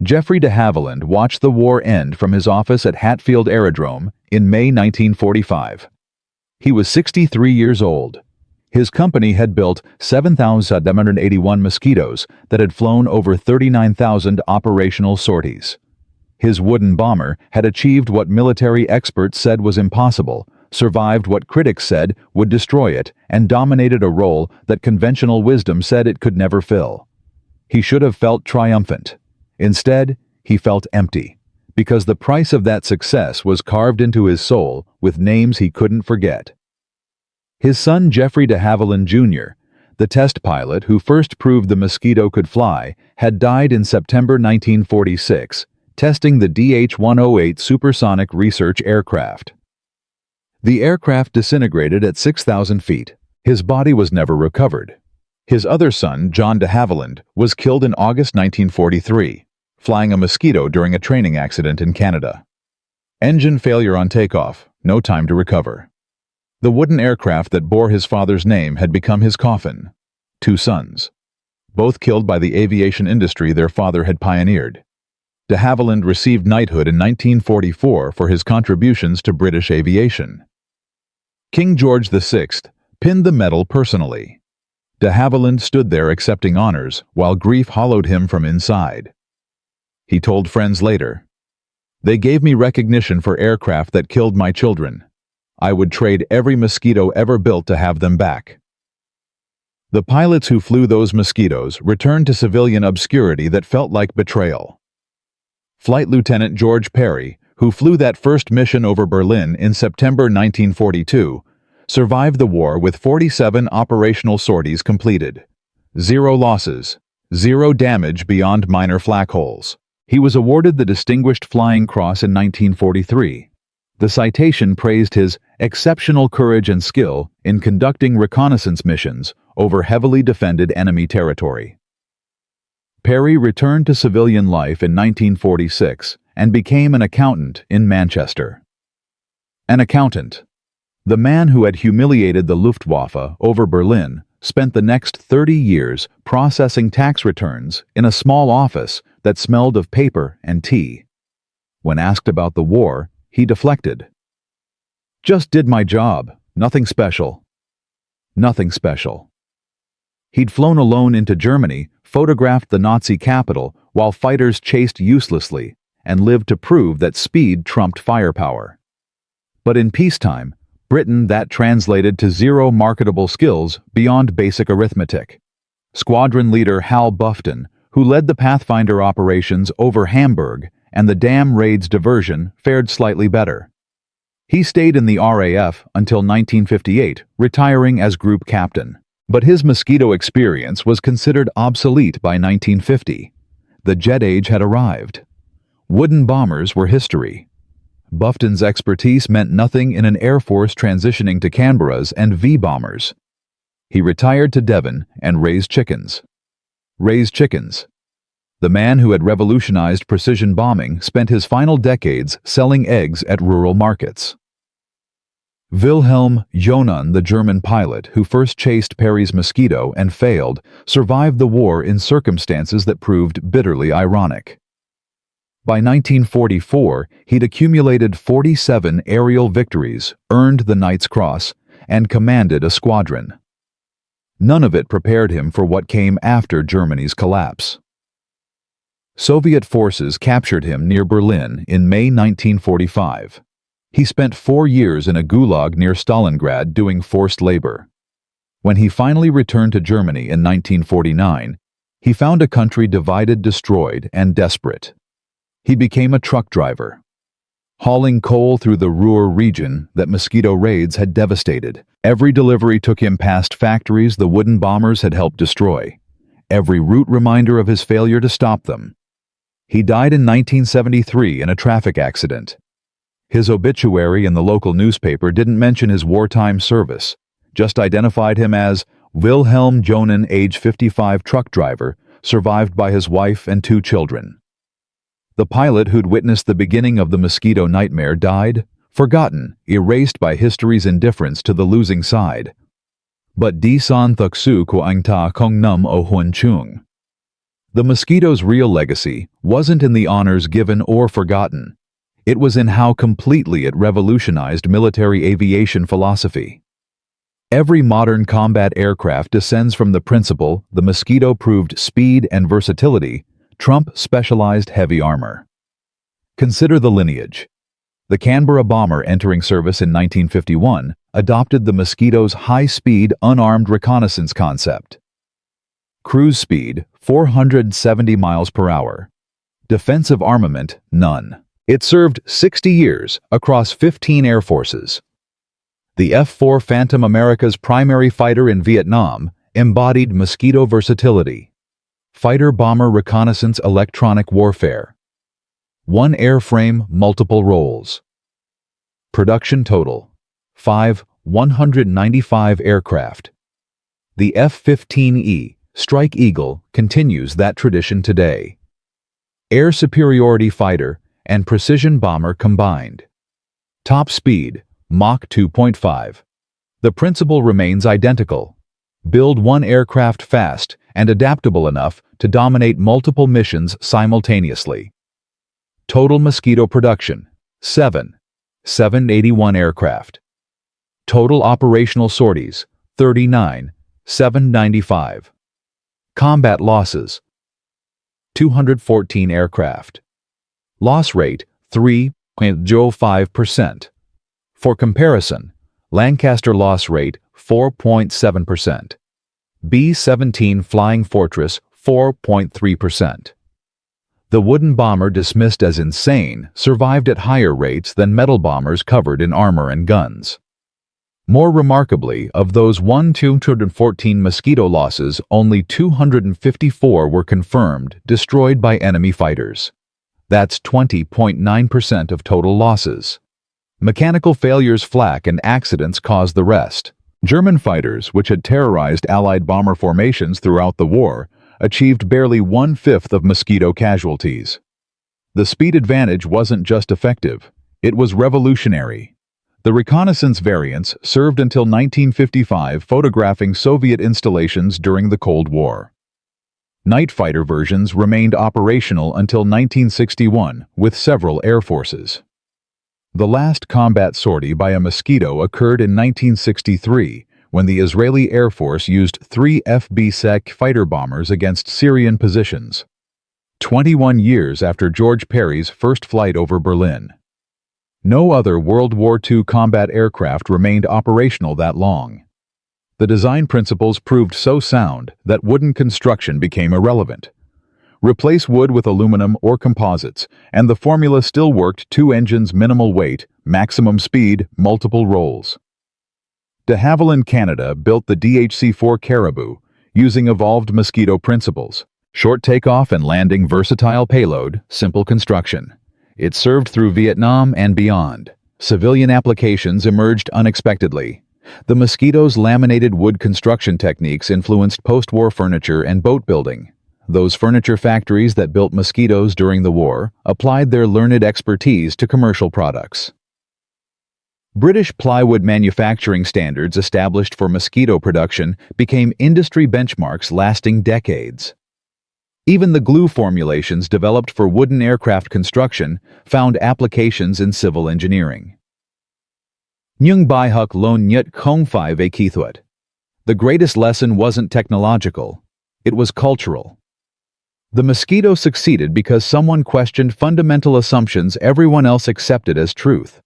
Geoffrey de Havilland watched the war end from his office at Hatfield Aerodrome in May 1945. He was 63 years old. His company had built 7,781 Mosquitoes that had flown over 39,000 operational sorties. His wooden bomber had achieved what military experts said was impossible, survived what critics said would destroy it, and dominated a role that conventional wisdom said it could never fill. He should have felt triumphant. Instead, he felt empty, because the price of that success was carved into his soul with names he couldn't forget. His son Geoffrey de Havilland Jr., the test pilot who first proved the Mosquito could fly, had died in September 1946, testing the DH-108 supersonic research aircraft. The aircraft disintegrated at 6,000 feet. His body was never recovered. His other son, John de Havilland, was killed in August 1943, flying a Mosquito during a training accident in Canada. Engine failure on takeoff, no time to recover. The wooden aircraft that bore his father's name had become his coffin. 2 sons, both killed by the aviation industry their father had pioneered. De Havilland received knighthood in 1944 for his contributions to British aviation. King George VI pinned the medal personally. De Havilland stood there accepting honors, while grief hollowed him from inside. He told friends later, "They gave me recognition for aircraft that killed my children. I would trade every Mosquito ever built to have them back." The pilots who flew those Mosquitoes returned to civilian obscurity that felt like betrayal. Flight Lieutenant George Perry, who flew that first mission over Berlin in September 1942, survived the war with 47 operational sorties completed. 0 losses, 0 damage beyond minor flak holes. He was awarded the Distinguished Flying Cross in 1943. The citation praised his exceptional courage and skill in conducting reconnaissance missions over heavily defended enemy territory. Perry returned to civilian life in 1946 and became an accountant in Manchester. An accountant. The man who had humiliated the Luftwaffe over Berlin spent the next 30 years processing tax returns in a small office that smelled of paper and tea. When asked about the war, he deflected. "Just did my job. Nothing special." Nothing special. He'd flown alone into Germany, photographed the Nazi capital while fighters chased uselessly, and lived to prove that speed trumped firepower. But in peacetime, Britain that translated to 0 marketable skills beyond basic arithmetic. Squadron leader Hal Bufton, who led the Pathfinder operations over Hamburg and the Dam Raids diversion, fared slightly better. He stayed in the RAF until 1958, retiring as group captain. But his Mosquito experience was considered obsolete by 1950. The jet age had arrived. Wooden bombers were history. Bufton's expertise meant nothing in an Air Force transitioning to Canberras and V-bombers. He retired to Devon and raised chickens. Raised chickens. The man who had revolutionized precision bombing spent his final decades selling eggs at rural markets. Wilhelm Jonan, the German pilot who first chased Perry's Mosquito and failed, survived the war in circumstances that proved bitterly ironic. By 1944, he'd accumulated 47 aerial victories, earned the Knight's Cross, and commanded a squadron. None of it prepared him for what came after Germany's collapse. Soviet forces captured him near Berlin in May 1945. He spent 4 years in a gulag near Stalingrad doing forced labor. When he finally returned to Germany in 1949, he found a country divided, destroyed, and desperate. He became a truck driver, hauling coal through the Ruhr region that Mosquito raids had devastated. Every delivery took him past factories the wooden bombers had helped destroy, every route reminder of his failure to stop them. He died in 1973 in a traffic accident. His obituary in the local newspaper didn't mention his wartime service, just identified him as Wilhelm Jonan, age 55 truck driver, survived by his wife and 2 children. The pilot who'd witnessed the beginning of the Mosquito nightmare died, forgotten, erased by history's indifference to the losing side. But di san thuksu ko ang ta kong num o hun chung. The Mosquito's real legacy wasn't in the honors given or forgotten. It was in how completely it revolutionized military aviation philosophy. Every modern combat aircraft descends from the principle the Mosquito proved speed and versatility trump specialized heavy armor. Consider the lineage. The Canberra bomber entering service in 1951 adopted the Mosquito's high-speed, unarmed reconnaissance concept. Cruise speed, 470 miles per hour. Defensive armament, none. It served 60 years across 15 air forces. The F-4 Phantom, America's primary fighter in Vietnam, embodied Mosquito versatility. Fighter-bomber reconnaissance electronic warfare. One airframe, multiple roles. Production total: 195 aircraft. The F-15E, Strike Eagle, continues that tradition today. Air superiority fighter and precision bomber combined. Top speed, Mach 2.5. The principle remains identical. Build one aircraft fast and adaptable enough to dominate multiple missions simultaneously. Total Mosquito production, 781 aircraft. Total operational sorties, 39, 795. Combat losses. 214 aircraft. Loss rate 3.05%. For comparison, Lancaster loss rate 4.7%. B-17 Flying Fortress 4.3%. The wooden bomber, dismissed as insane, survived at higher rates than metal bombers covered in armor and guns. More remarkably, of those 214 Mosquito losses, only 254 were confirmed destroyed by enemy fighters. That's 20.9% of total losses. Mechanical failures, flak, and accidents caused the rest. German fighters, which had terrorized Allied bomber formations throughout the war, achieved barely 1/5 of Mosquito casualties. The speed advantage wasn't just effective, it was revolutionary. The reconnaissance variants served until 1955, photographing Soviet installations during the Cold War. Night fighter versions remained operational until 1961 with several air forces. The last combat sortie by a Mosquito occurred in 1963, when the Israeli Air Force used 3 FB-SEC fighter bombers against Syrian positions. 21 years after George Perry's first flight over Berlin. No other World War II combat aircraft remained operational that long. The design principles proved so sound that wooden construction became irrelevant. Replace wood with aluminum or composites, and the formula still worked: 2 engines, minimal weight, maximum speed, multiple rolls. De Havilland, Canada, built the DHC-4 Caribou using evolved Mosquito principles. Short takeoff and landing, versatile payload, simple construction. It served through Vietnam and beyond. Civilian applications emerged unexpectedly. The Mosquito's laminated wood construction techniques influenced post-war furniture and boat building. Those furniture factories that built Mosquitoes during the war applied their learned expertise to commercial products. British plywood manufacturing standards established for Mosquito production became industry benchmarks lasting decades. Even the glue formulations developed for wooden aircraft construction found applications in civil engineering. Những bài học lớn nhất không phải về kỹ thuật. The greatest lesson wasn't technological, it was cultural. The Mosquito succeeded because someone questioned fundamental assumptions everyone else accepted as truth.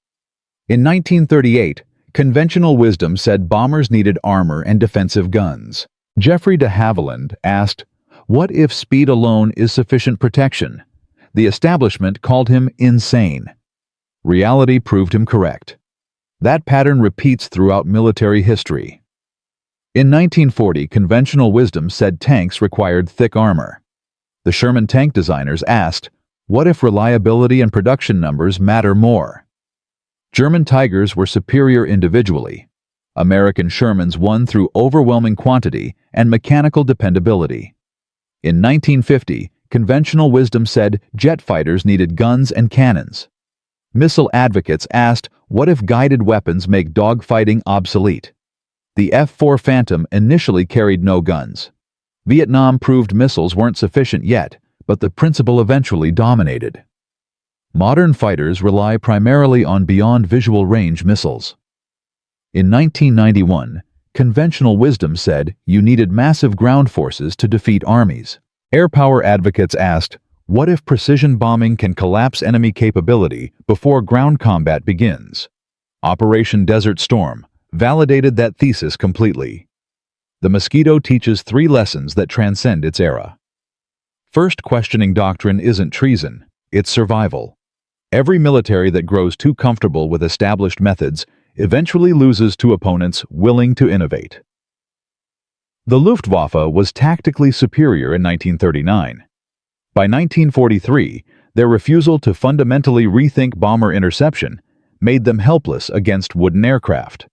In 1938, conventional wisdom said bombers needed armor and defensive guns. Geoffrey de Havilland asked, "What if speed alone is sufficient protection?" The establishment called him insane. Reality proved him correct. That pattern repeats throughout military history. In 1940, conventional wisdom said tanks required thick armor. The Sherman tank designers asked, "What if reliability and production numbers matter more?" German Tigers were superior individually. American Shermans won through overwhelming quantity and mechanical dependability. In 1950, conventional wisdom said jet fighters needed guns and cannons. Missile advocates asked, "What if guided weapons make dogfighting obsolete?" The F-4 Phantom initially carried no guns. Vietnam proved missiles weren't sufficient yet, but the principle eventually dominated. Modern fighters rely primarily on beyond visual range missiles. In 1991, conventional wisdom said you needed massive ground forces to defeat armies. Air power advocates asked, "What if precision bombing can collapse enemy capability before ground combat begins?" Operation Desert Storm validated that thesis completely. The Mosquito teaches 3 lessons that transcend its era. First, questioning doctrine isn't treason, it's survival. Every military that grows too comfortable with established methods eventually loses to opponents willing to innovate. The Luftwaffe was tactically superior in 1939. By 1943, their refusal to fundamentally rethink bomber interception made them helpless against wooden aircraft.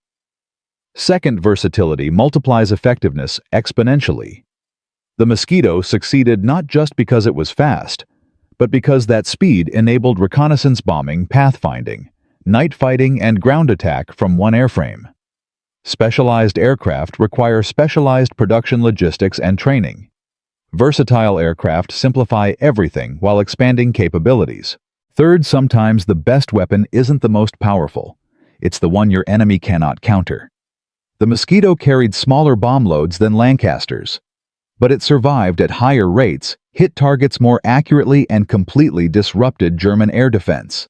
Second, versatility multiplies effectiveness exponentially. The Mosquito succeeded not just because it was fast, but because that speed enabled reconnaissance bombing, pathfinding, night fighting, and ground attack from one airframe. Specialized aircraft require specialized production logistics and training. Versatile aircraft simplify everything while expanding capabilities. Third, sometimes the best weapon isn't the most powerful. It's the one your enemy cannot counter. The Mosquito carried smaller bomb loads than Lancasters, but it survived at higher rates, hit targets more accurately, and completely disrupted German air defense.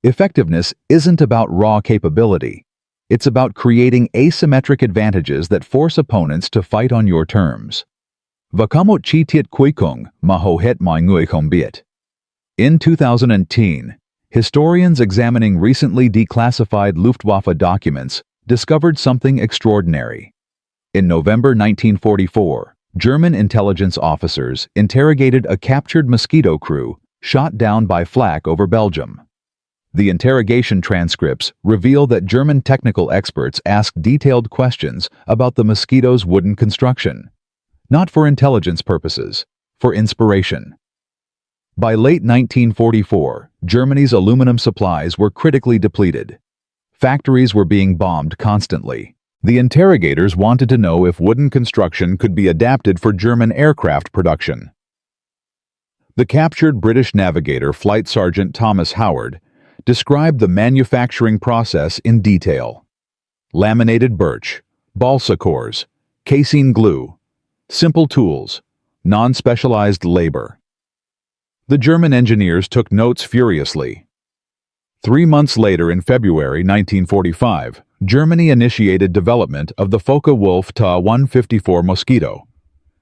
Effectiveness isn't about raw capability. It's about creating asymmetric advantages that force opponents to fight on your terms. Vakamot chi tiet kuikung mahohet mai nguikom biet. In 2010, historians examining recently declassified Luftwaffe documents discovered something extraordinary. In November 1944, German intelligence officers interrogated a captured Mosquito crew shot down by flak over Belgium. The interrogation transcripts reveal that German technical experts asked detailed questions about the Mosquito's wooden construction, not for intelligence purposes, for inspiration. By late 1944, Germany's aluminum supplies were critically depleted. Factories were being bombed constantly. The interrogators wanted to know if wooden construction could be adapted for German aircraft production. The captured British navigator Flight Sergeant Thomas Howard described the manufacturing process in detail. Laminated birch, balsa cores, casein glue, simple tools, non-specialized labor. The German engineers took notes furiously. 3 months later, in February 1945, Germany initiated development of the Focke-Wulf Ta-154 Mosquito,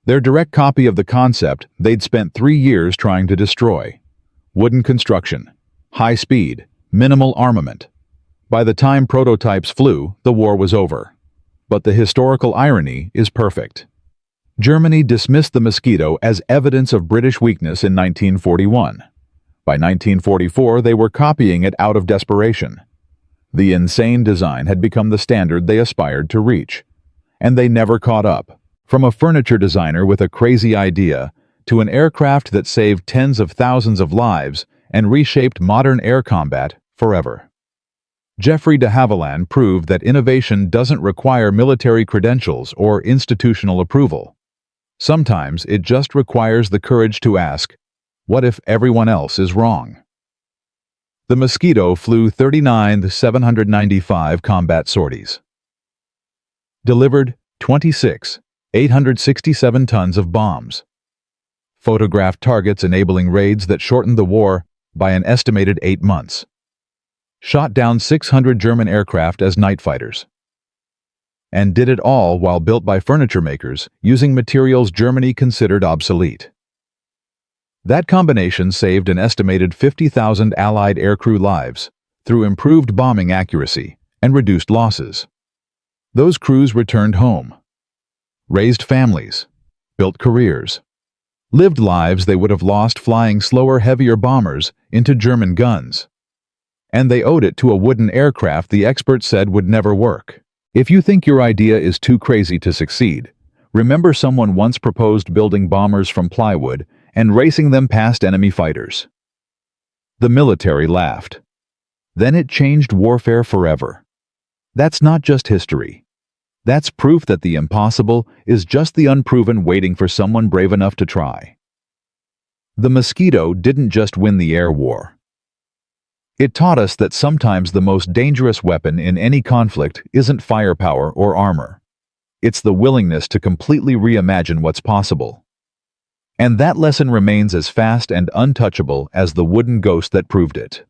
their direct copy of the concept they'd spent 3 years trying to destroy. Wooden construction, high speed, minimal armament. By the time prototypes flew, the war was over. But the historical irony is perfect. Germany dismissed the Mosquito as evidence of British weakness in 1941. By 1944, they were copying it out of desperation. The insane design had become the standard they aspired to reach. And they never caught up. From a furniture designer with a crazy idea to an aircraft that saved tens of thousands of lives and reshaped modern air combat forever. Geoffrey de Havilland proved that innovation doesn't require military credentials or institutional approval. Sometimes it just requires the courage to ask, what if everyone else is wrong? The Mosquito flew 39,795 combat sorties. Delivered 867 tons of bombs. Photographed targets, enabling raids that shortened the war by an estimated 8 months. Shot down 600 German aircraft as night fighters. And did it all while built by furniture makers using materials Germany considered obsolete. That combination saved an estimated 50,000 Allied aircrew lives through improved bombing accuracy and reduced losses. Those crews returned home, raised families, built careers, lived lives they would have lost flying slower, heavier bombers into German guns. And they owed it to a wooden aircraft the experts said would never work. If you think your idea is too crazy to succeed, remember someone once proposed building bombers from plywood and racing them past enemy fighters. The military laughed. Then it changed warfare forever. That's not just history. That's proof that the impossible is just the unproven waiting for someone brave enough to try. The Mosquito didn't just win the air war. It taught us that sometimes the most dangerous weapon in any conflict isn't firepower or armor. It's the willingness to completely reimagine what's possible. And that lesson remains as fast and untouchable as the wooden ghost that proved it.